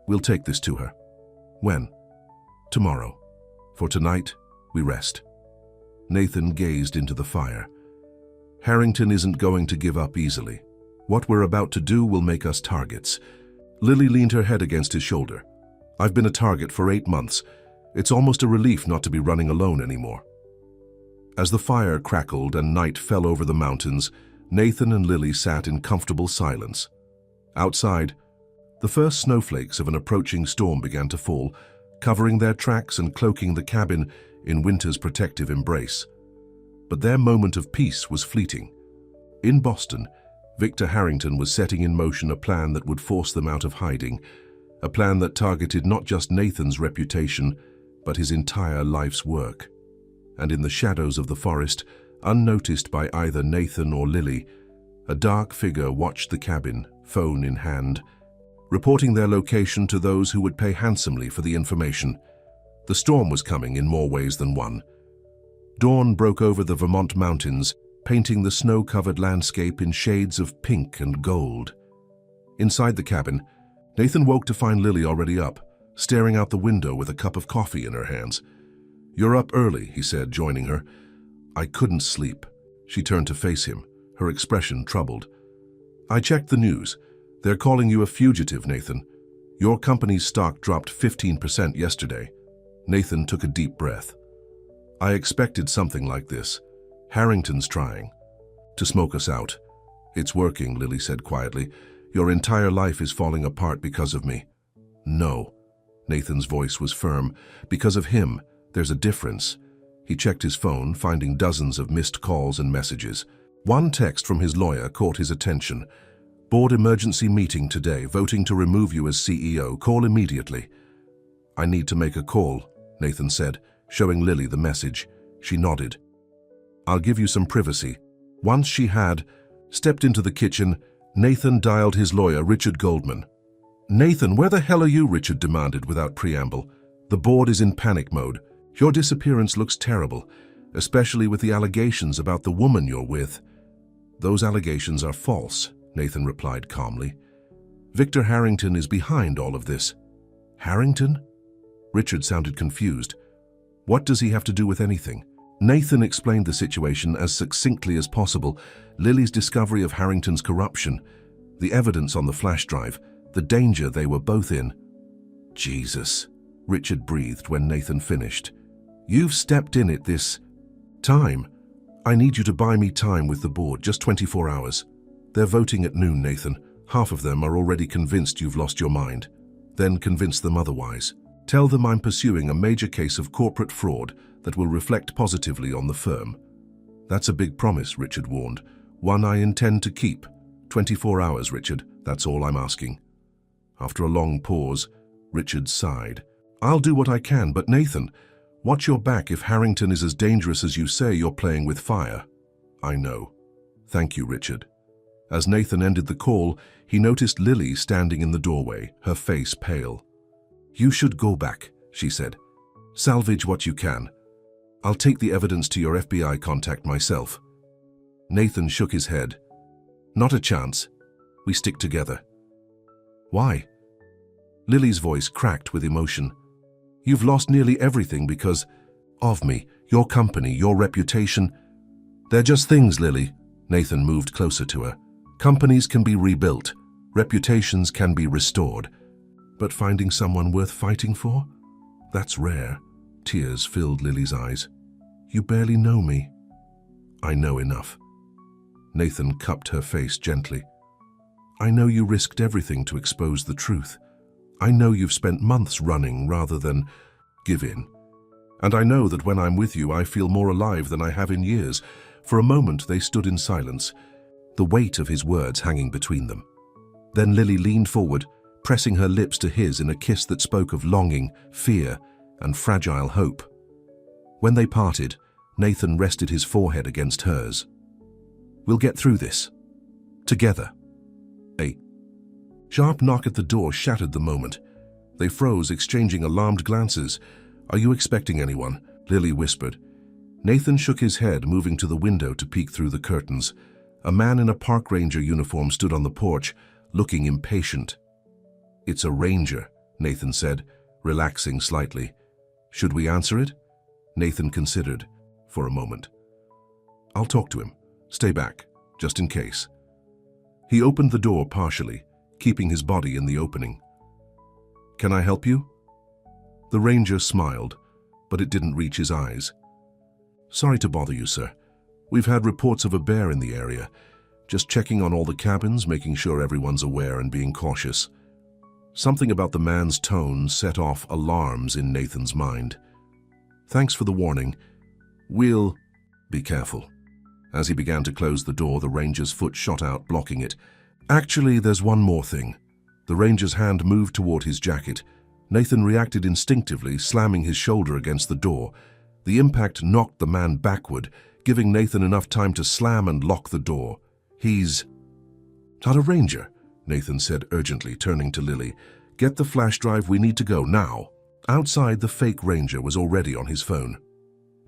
We'll take this to her." "When?" "Tomorrow. For tonight, we rest." Nathan gazed into the fire. "Harrington isn't going to give up easily. What we're about to do will make us targets." Lily leaned her head against his shoulder. "I've been a target for 8 months. It's almost a relief not to be running alone anymore." As the fire crackled and night fell over the mountains, Nathan and Lily sat in comfortable silence. Outside, the first snowflakes of an approaching storm began to fall, covering their tracks and cloaking the cabin in winter's protective embrace. But their moment of peace was fleeting. In Boston, Victor Harrington was setting in motion a plan that would force them out of hiding, a plan that targeted not just Nathan's reputation, but his entire life's work. And in the shadows of the forest, unnoticed by either Nathan or Lily, a dark figure watched the cabin, phone in hand, reporting their location to those who would pay handsomely for the information. The storm was coming in more ways than one. Dawn broke over the Vermont mountains, painting the snow-covered landscape in shades of pink and gold. Inside the cabin, Nathan woke to find Lily already up, staring out the window with a cup of coffee in her hands. "You're up early," he said, joining her. "I couldn't sleep." She turned to face him, her expression troubled. "I checked the news. They're calling you a fugitive, Nathan. Your company's stock dropped 15% yesterday." Nathan took a deep breath. "I expected something like this. Harrington's trying to smoke us out." "It's working," Lily said quietly. "Your entire life is falling apart because of me." "No." Nathan's voice was firm. "Because of him, there's a difference." He checked his phone, finding dozens of missed calls and messages. One text from his lawyer caught his attention. "Board emergency meeting today, voting to remove you as CEO. Call immediately." "I need to make a call," Nathan said, showing Lily the message. She nodded. "I'll give you some privacy." Once she had stepped into the kitchen, Nathan dialed his lawyer, Richard Goldman. "Nathan, where the hell are you?" Richard demanded without preamble. "The board is in panic mode. Your disappearance looks terrible, especially with the allegations about the woman you're with." "Those allegations are false," Nathan replied calmly. "Victor Harrington is behind all of this." "Harrington?" Richard sounded confused. "What does he have to do with anything?" Nathan explained the situation as succinctly as possible. Lily's discovery of Harrington's corruption, the evidence on the flash drive, the danger they were both in. "Jesus," Richard breathed when Nathan finished. "You've stepped in at this time. I need you to buy me time with the board, just 24 hours. They're voting at noon, Nathan. Half of them are already convinced you've lost your mind. Then convince them otherwise. Tell them I'm pursuing a major case of corporate fraud that will reflect positively on the firm." "That's a big promise," Richard warned. "One I intend to keep. 24 hours, Richard. That's all I'm asking." After a long pause, Richard sighed. "I'll do what I can, but Nathan, watch your back. If Harrington is as dangerous as you say, you're playing with fire." "I know. Thank you, Richard." As Nathan ended the call, he noticed Lily standing in the doorway, her face pale. "You should go back," she said. "Salvage what you can. I'll take the evidence to your FBI contact myself." Nathan shook his head. "Not a chance. We stick together." "Why?" Lily's voice cracked with emotion. "You've lost nearly everything because of me, your company, your reputation. They're just things, Lily." Nathan moved closer to her. "Companies can be rebuilt. Reputations can be restored. But finding someone worth fighting for? That's rare." Tears filled Lily's eyes. "You barely know me." "I know enough." Nathan cupped her face gently. "I know you risked everything to expose the truth. I know you've spent months running rather than give in. And I know that when I'm with you, I feel more alive than I have in years." For a moment, they stood in silence, the weight of his words hanging between them. Then Lily leaned forward, pressing her lips to his in a kiss that spoke of longing, fear, and fragile hope. When they parted, Nathan rested his forehead against hers. "We'll get through this. Together." A sharp knock at the door shattered the moment. They froze, exchanging alarmed glances. "Are you expecting anyone?" Lily whispered. Nathan shook his head, moving to the window to peek through the curtains. A man in a park ranger uniform stood on the porch, looking impatient. "It's a ranger," Nathan said, relaxing slightly. "Should we answer it?" Nathan considered for a moment. "I'll talk to him. Stay back, just in case." He opened the door partially, keeping his body in the opening. "Can I help you?" The ranger smiled, but it didn't reach his eyes. "Sorry to bother you, sir. We've had reports of a bear in the area. Just checking on all the cabins, making sure everyone's aware and being cautious." Something about the man's tone set off alarms in Nathan's mind. "Thanks for the warning. We'll be careful." As he began to close the door, the ranger's foot shot out, blocking it. "Actually, there's one more thing." The ranger's hand moved toward his jacket. Nathan reacted instinctively, slamming his shoulder against the door. The impact knocked the man backward, giving Nathan enough time to slam and lock the door. "He's not a ranger," Nathan said urgently, turning to Lily. "Get the flash drive, we need to go, now." Outside, the fake ranger was already on his phone.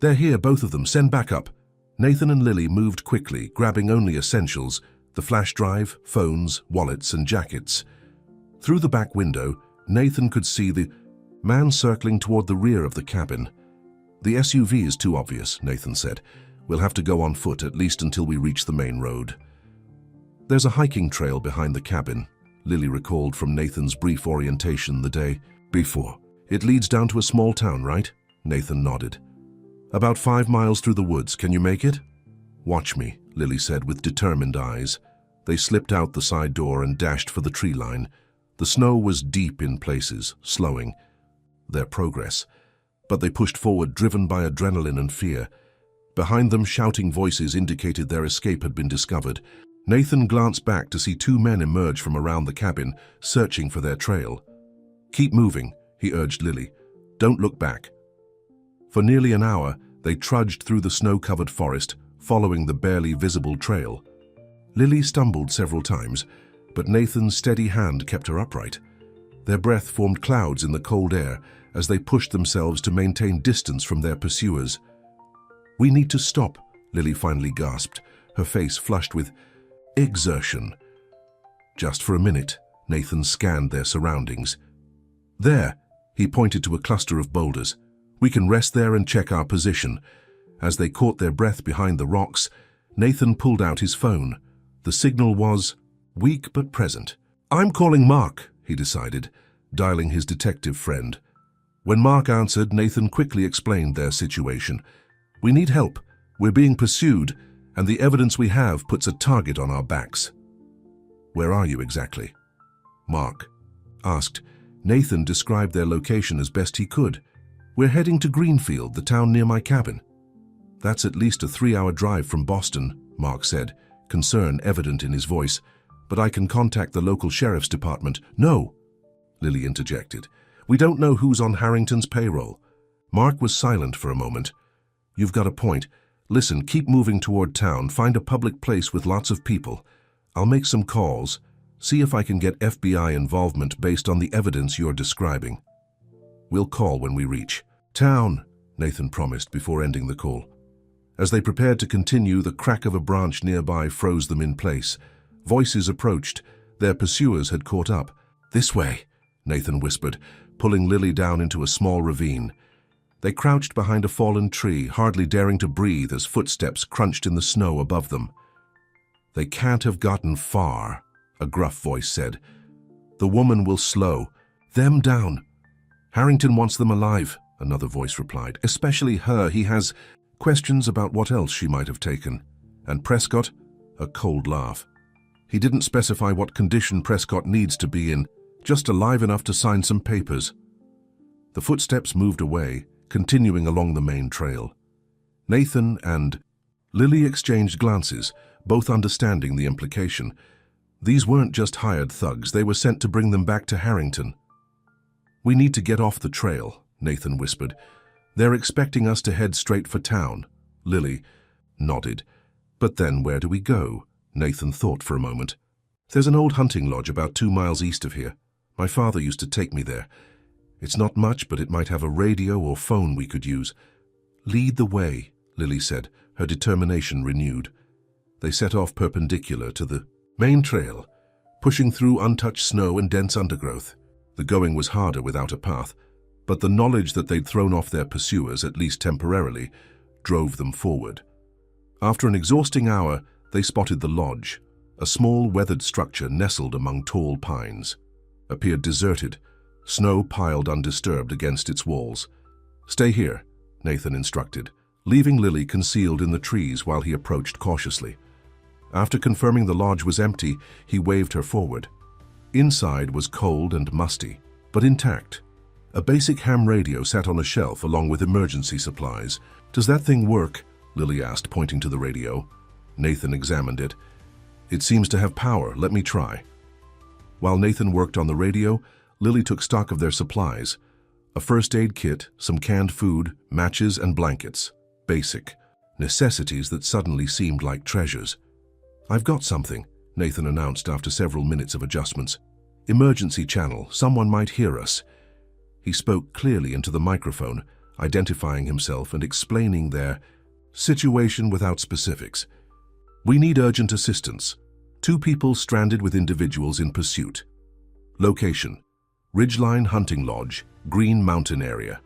"They're here, both of them, send backup." Nathan and Lily moved quickly, grabbing only essentials, the flash drive, phones, wallets, and jackets. Through the back window, Nathan could see the Man circling toward the rear of the cabin. The SUV is too obvious, Nathan said. We'll have to go on foot at least until we reach the main road. There's a hiking trail behind the cabin, Lily recalled from Nathan's brief orientation the day before. It leads down to a small town, right? Nathan nodded. About 5 miles through the woods. Can you make it? Watch me, Lily said with determined eyes. They slipped out the side door and dashed for the tree line. The snow was deep in places, slowing their progress. But they pushed forward, driven by adrenaline and fear. Behind them, shouting voices indicated their escape had been discovered. Nathan glanced back to see 2 men emerge from around the cabin, searching for their trail. Keep moving, he urged Lily. Don't look back. For nearly an hour, they trudged through the snow-covered forest, following the barely visible trail. Lily stumbled several times, but Nathan's steady hand kept her upright. Their breath formed clouds in the cold air as they pushed themselves to maintain distance from their pursuers. We need to stop, Lily finally gasped, her face flushed with exertion. Just for a minute, Nathan scanned their surroundings. There, he pointed to a cluster of boulders. We can rest there and check our position. As they caught their breath behind the rocks, Nathan pulled out his phone. The signal was weak but present. I'm calling Mark, he decided, dialing his detective friend. When Mark answered, Nathan quickly explained their situation. We need help. We're being pursued, and the evidence we have puts a target on our backs. Where are you exactly? Mark asked. Nathan described their location as best he could. We're heading to Greenfield, the town near my cabin. That's at least a 3-hour drive from Boston, Mark said, concern evident in his voice. But I can contact the local sheriff's department. No, Lily interjected. We don't know who's on Harrington's payroll. Mark was silent for a moment. You've got a point. Listen, keep moving toward town. Find a public place with lots of people. I'll make some calls. See if I can get FBI involvement based on the evidence you're describing. We'll call when we reach town, Nathan promised before ending the call. As they prepared to continue, the crack of a branch nearby froze them in place. Voices approached. Their pursuers had caught up. This way, Nathan whispered, pulling Lily down into a small ravine. They crouched behind a fallen tree, hardly daring to breathe as footsteps crunched in the snow above them. They can't have gotten far, a gruff voice said. The woman will slow them down. Harrington wants them alive, another voice replied. Especially her. He has questions about what else she might have taken. And Prescott? A cold laugh. He didn't specify what condition Prescott needs to be in, just alive enough to sign some papers. The footsteps moved away, continuing along the main trail. Nathan and Lily exchanged glances, both understanding the implication. These weren't just hired thugs, they were sent to bring them back to Harrington. We need to get off the trail, Nathan whispered. They're expecting us to head straight for town. Lily nodded. But then where do we go? Nathan thought for a moment. There's an old hunting lodge about 2 miles east of here. My father used to take me there. It's not much, but it might have a radio or phone we could use. Lead the way, Lily said, her determination renewed. They set off perpendicular to the main trail, pushing through untouched snow and dense undergrowth. The going was harder without a path, but the knowledge that they'd thrown off their pursuers, at least temporarily, drove them forward. After an exhausting hour, they spotted the lodge. A small, weathered structure nestled among tall pines. Appeared deserted, snow piled undisturbed against its walls. Stay here, Nathan instructed, leaving Lily concealed in the trees while he approached cautiously. After confirming the lodge was empty, he waved her forward. Inside was cold and musty, but intact. A basic ham radio sat on a shelf along with emergency supplies. Does that thing work? Lily asked, pointing to the radio. Nathan examined it. It seems to have power. Let me try. While Nathan worked on the radio, Lily took stock of their supplies. A first aid kit, some canned food, matches and blankets. Basic. Necessities that suddenly seemed like treasures. I've got something, Nathan announced after several minutes of adjustments. Emergency channel. Someone might hear us. He spoke clearly into the microphone, identifying himself and explaining their situation without specifics. We need urgent assistance. 2 people stranded with individuals in pursuit. Location: Ridgeline Hunting Lodge, Green Mountain area.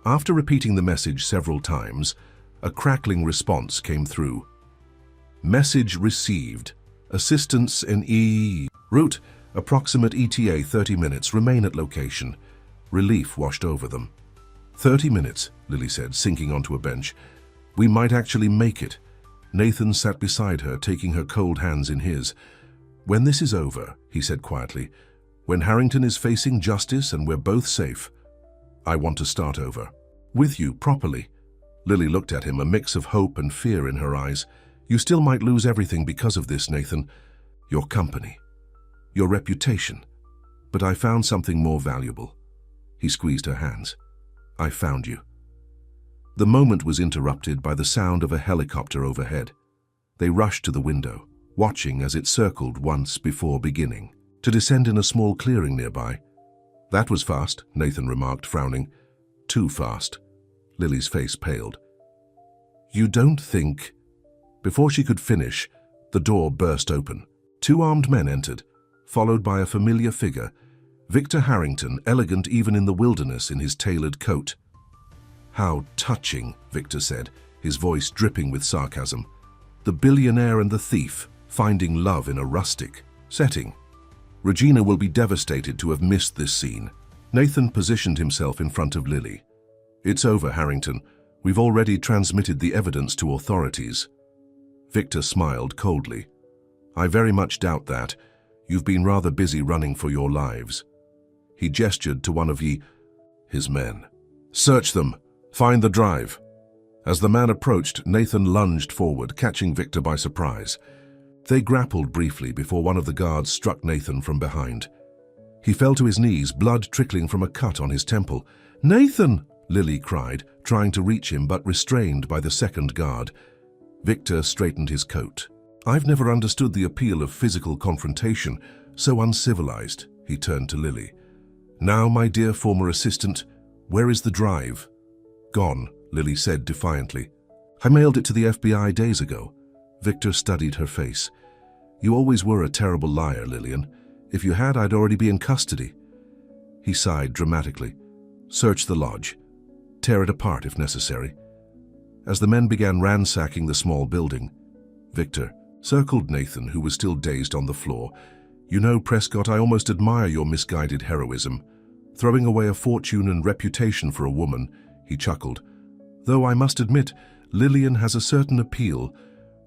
After repeating the message several times, a crackling response came through. Message received. Assistance in route. Approximate ETA 30 minutes. Remain at location. Relief washed over them. 30 minutes, Lily said, sinking onto a bench. We might actually make it. Nathan sat beside her, taking her cold hands in his. When this is over, he said quietly, when Harrington is facing justice and we're both safe, I want to start over. With you, properly. Lily looked at him, a mix of hope and fear in her eyes. You still might lose everything because of this, Nathan. Your company. Your reputation. But I found something more valuable. He squeezed her hands. I found you. The moment was interrupted by the sound of a helicopter overhead. They rushed to the window, watching as it circled once before beginning, to descend in a small clearing nearby. That was fast, Nathan remarked, frowning. Too fast. Lily's face paled. You don't think... Before she could finish, the door burst open. 2 armed men entered, followed by a familiar figure, Victor Harrington, elegant even in the wilderness in his tailored coat. How touching, Victor said, his voice dripping with sarcasm. The billionaire and the thief, finding love in a rustic setting. Regina will be devastated to have missed this scene. Nathan positioned himself in front of Lily. It's over, Harrington. We've already transmitted the evidence to authorities. Victor smiled coldly. I very much doubt that. You've been rather busy running for your lives. He gestured to one of his men. Search them. Find the drive. As the man approached, Nathan lunged forward, catching Victor by surprise. They grappled briefly before one of the guards struck Nathan from behind. He fell to his knees, blood trickling from a cut on his temple. Nathan! Lily cried, trying to reach him but restrained by the second guard. Victor straightened his coat. I've never understood the appeal of physical confrontation, so uncivilized, he turned to Lily. Now, my dear former assistant, where is the drive? Gone, Lily said defiantly. I mailed it to the FBI days ago. Victor studied her face. You always were a terrible liar, Lillian. If you had, I'd already be in custody. He sighed dramatically. Search the lodge. Tear it apart if necessary. As the men began ransacking the small building, Victor circled Nathan, who was still dazed on the floor. You know, Prescott, I almost admire your misguided heroism. Throwing away a fortune and reputation for a woman, he chuckled. Though I must admit, Lillian has a certain appeal.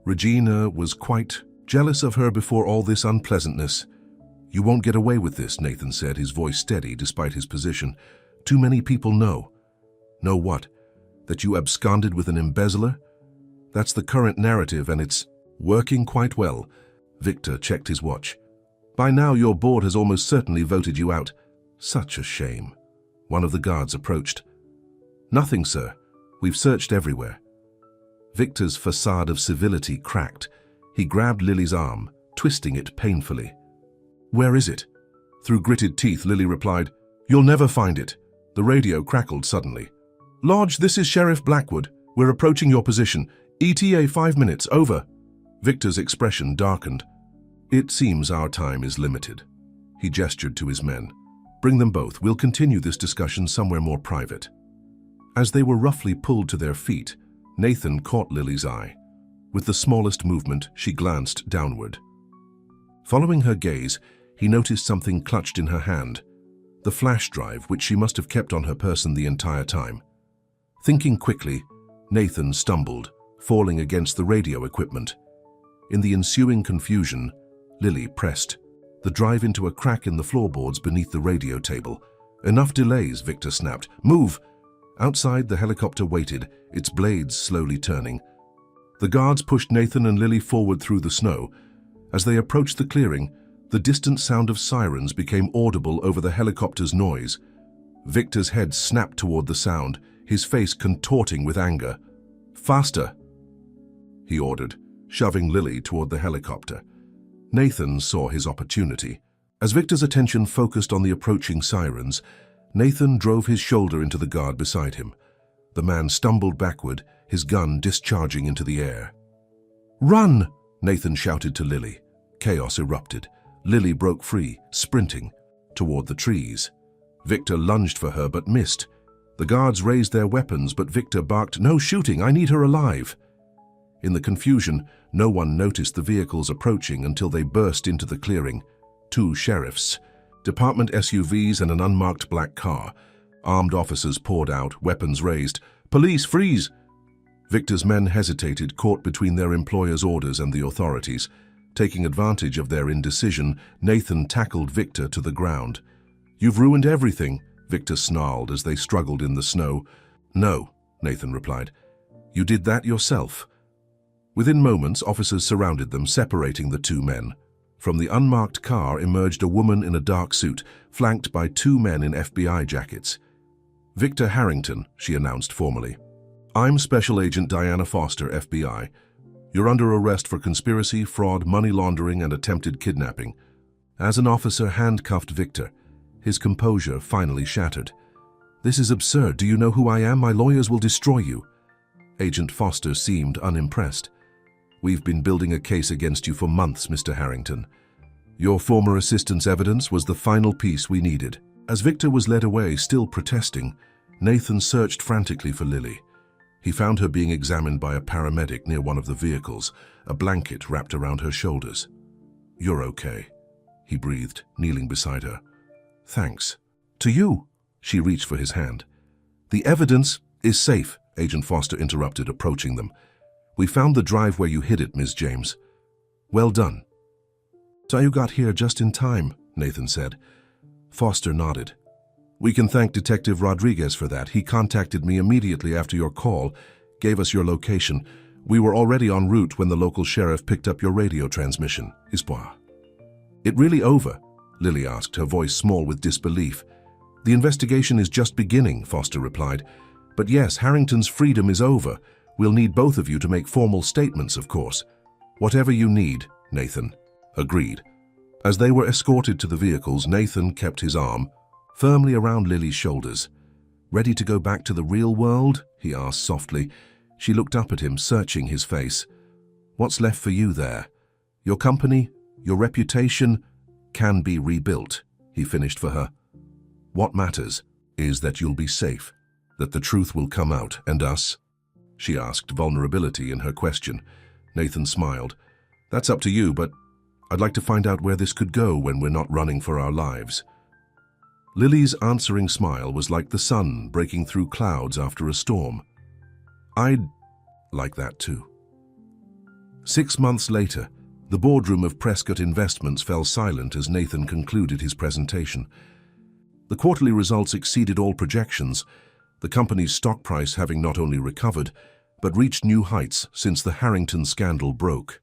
Regina was quite jealous of her before all this unpleasantness. You won't get away with this, Nathan said, his voice steady despite his position. Too many people know. Know what? That you absconded with an embezzler? That's the current narrative, and it's working quite well. Victor checked his watch. By now your board has almost certainly voted you out. Such a shame. One of the guards approached. Nothing, sir. We've searched everywhere. Victor's facade of civility cracked. He grabbed Lily's arm, twisting it painfully. Where is it? Through gritted teeth, Lily replied, You'll never find it. The radio crackled suddenly. Lodge, this is Sheriff Blackwood. We're approaching your position. ETA 5 minutes, over. Victor's expression darkened. It seems our time is limited. He gestured to his men. Bring them both. We'll continue this discussion somewhere more private. As they were roughly pulled to their feet, Nathan caught Lily's eye. With the smallest movement, she glanced downward. Following her gaze, he noticed something clutched in her hand, the flash drive which she must have kept on her person the entire time. Thinking quickly, Nathan stumbled, falling against the radio equipment. In the ensuing confusion, Lily pressed the drive into a crack in the floorboards beneath the radio table. Enough delays, Victor snapped. Move! Outside, the helicopter waited, its blades slowly turning. The guards pushed Nathan and Lily forward through the snow. As they approached the clearing, the distant sound of sirens became audible over the helicopter's noise. Victor's head snapped toward the sound, his face contorting with anger. Faster! He ordered, shoving Lily toward the helicopter. Nathan saw his opportunity. As Victor's attention focused on the approaching sirens, Nathan drove his shoulder into the guard beside him. The man stumbled backward, his gun discharging into the air. Run! Nathan shouted to Lily. Chaos erupted. Lily broke free, sprinting toward the trees. Victor lunged for her but missed. The guards raised their weapons, but Victor barked, "No shooting, I need her alive." In the confusion, no one noticed the vehicles approaching until they burst into the clearing. 2 sheriffs, department SUVs and an unmarked black car. Armed officers poured out, weapons raised. "Police, freeze!" Victor's men hesitated, caught between their employer's orders and the authorities. Taking advantage of their indecision, Nathan tackled Victor to the ground. "You've ruined everything," Victor snarled as they struggled in the snow. "No," Nathan replied. "You did that yourself." Within moments, officers surrounded them, separating the 2 men. From the unmarked car emerged a woman in a dark suit, flanked by 2 men in FBI jackets. "Victor Harrington," she announced formally. "I'm Special Agent Diana Foster, FBI. You're under arrest for conspiracy, fraud, money laundering, and attempted kidnapping." As an officer handcuffed Victor, his composure finally shattered. "This is absurd. Do you know who I am? My lawyers will destroy you." Agent Foster seemed unimpressed. "We've been building a case against you for months, Mr. Harrington. Your former assistant's evidence was the final piece we needed." As Victor was led away, still protesting, Nathan searched frantically for Lily. He found her being examined by a paramedic near one of the vehicles, a blanket wrapped around her shoulders. "You're okay," he breathed, kneeling beside her. "Thanks." "To you." She reached for his hand. "The evidence is safe," Agent Foster interrupted, approaching them. "We found the drive where you hid it, Ms. James. Well done." "So you got here just in time," Nathan said. Foster nodded. "We can thank Detective Rodriguez for that. He contacted me immediately after your call, gave us your location. We were already en route when the local sheriff picked up your radio transmission. Espoir." "It really over?" Lily asked, her voice small with disbelief. "The investigation is just beginning," Foster replied. "But yes, Harrington's freedom is over. We'll need both of you to make formal statements, of course." "Whatever you need," Nathan agreed. As they were escorted to the vehicles, Nathan kept his arm firmly around Lily's shoulders. "Ready to go back to the real world?" he asked softly. She looked up at him, searching his face. "What's left for you there? Your company, your reputation can be rebuilt," he finished for her. "What matters is that you'll be safe, that the truth will come out, and us?" she asked, vulnerability in her question. Nathan smiled. "That's up to you, but I'd like to find out where this could go when we're not running for our lives." Lily's answering smile was like the sun breaking through clouds after a storm. "I'd like that too." 6 months later, the boardroom of Prescott Investments fell silent as Nathan concluded his presentation. The quarterly results exceeded all projections, the company's stock price having not only recovered, but reached new heights since the Harrington scandal broke.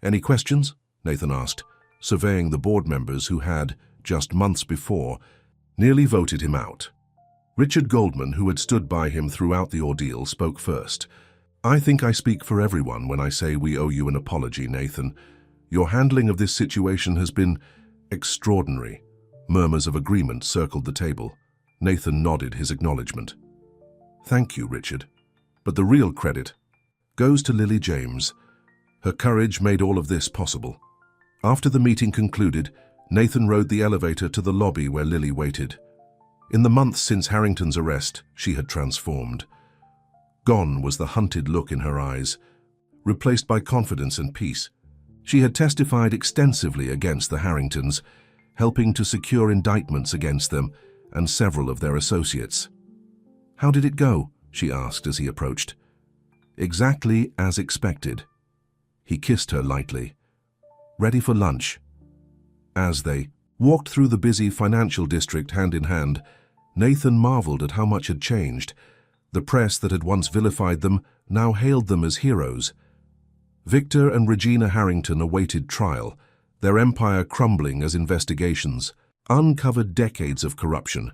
"Any questions?" Nathan asked, surveying the board members who had, just months before, nearly voted him out. Richard Goldman, who had stood by him throughout the ordeal, spoke first. "I think I speak for everyone when I say we owe you an apology, Nathan. Your handling of this situation has been extraordinary." Murmurs of agreement circled the table. Nathan nodded his acknowledgement. "Thank you, Richard. But the real credit goes to Lily James. Her courage made all of this possible." After the meeting concluded, Nathan rode the elevator to the lobby where Lily waited. In the months since Harrington's arrest, she had transformed. Gone was the hunted look in her eyes, replaced by confidence and peace. She had testified extensively against the Harringtons, helping to secure indictments against them and several of their associates. "How did it go?" she asked as he approached. "Exactly as expected." He kissed her lightly. "Ready for lunch?" As they walked through the busy financial district hand in hand, Nathan marveled at how much had changed. The press that had once vilified them now hailed them as heroes. Victor and Regina Harrington awaited trial, their empire crumbling as investigations uncovered decades of corruption.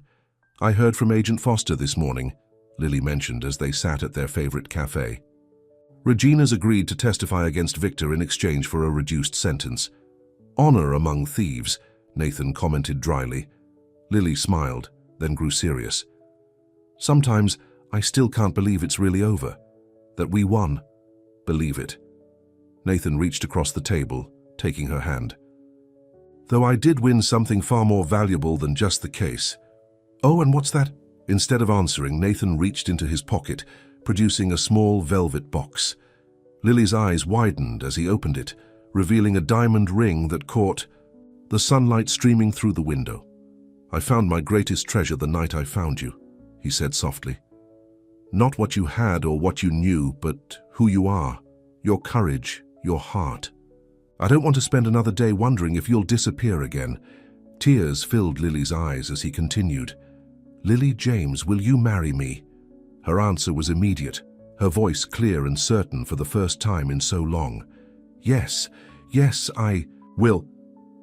"I heard from Agent Foster this morning," Lily mentioned as they sat at their favorite cafe. Regina's agreed to testify against Victor in exchange for a reduced sentence. "Honor among thieves," Nathan commented dryly. Lily smiled, then grew serious. "Sometimes I still can't believe it's really over. That we won. Believe it." Nathan reached across the table, taking her hand. "Though I did win something far more valuable than just the case. "Oh, and what's that?" Instead of answering, Nathan reached into his pocket, producing a small velvet box. Lily's eyes widened as he opened it, revealing a diamond ring that caught the sunlight streaming through the window. "I found my greatest treasure the night I found you," he said softly. "Not what you had or what you knew, but who you are, your courage, your heart. I don't want to spend another day wondering if you'll disappear again." Tears filled Lily's eyes as he continued. "Lily James, will you marry me?" Her answer was immediate, her voice clear and certain for the first time in so long. "Yes, yes, I will."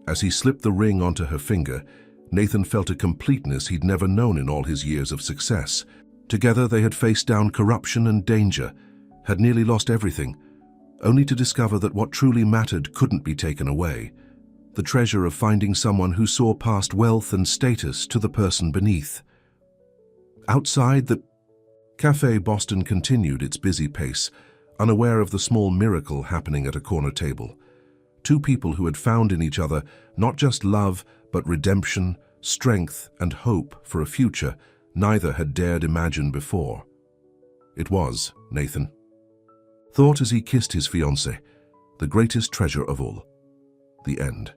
As he slipped the ring onto her finger, Nathan felt a completeness he'd never known in all his years of success. Together they had faced down corruption and danger, had nearly lost everything, only to discover that what truly mattered couldn't be taken away. The treasure of finding someone who saw past wealth and status to the person beneath. Outside the Café Boston continued its busy pace, unaware of the small miracle happening at a corner table. Two people who had found in each other not just love, but redemption, strength, and hope for a future neither had dared imagine before. It was, Nathan thought as he kissed his fiancée, the greatest treasure of all. The end.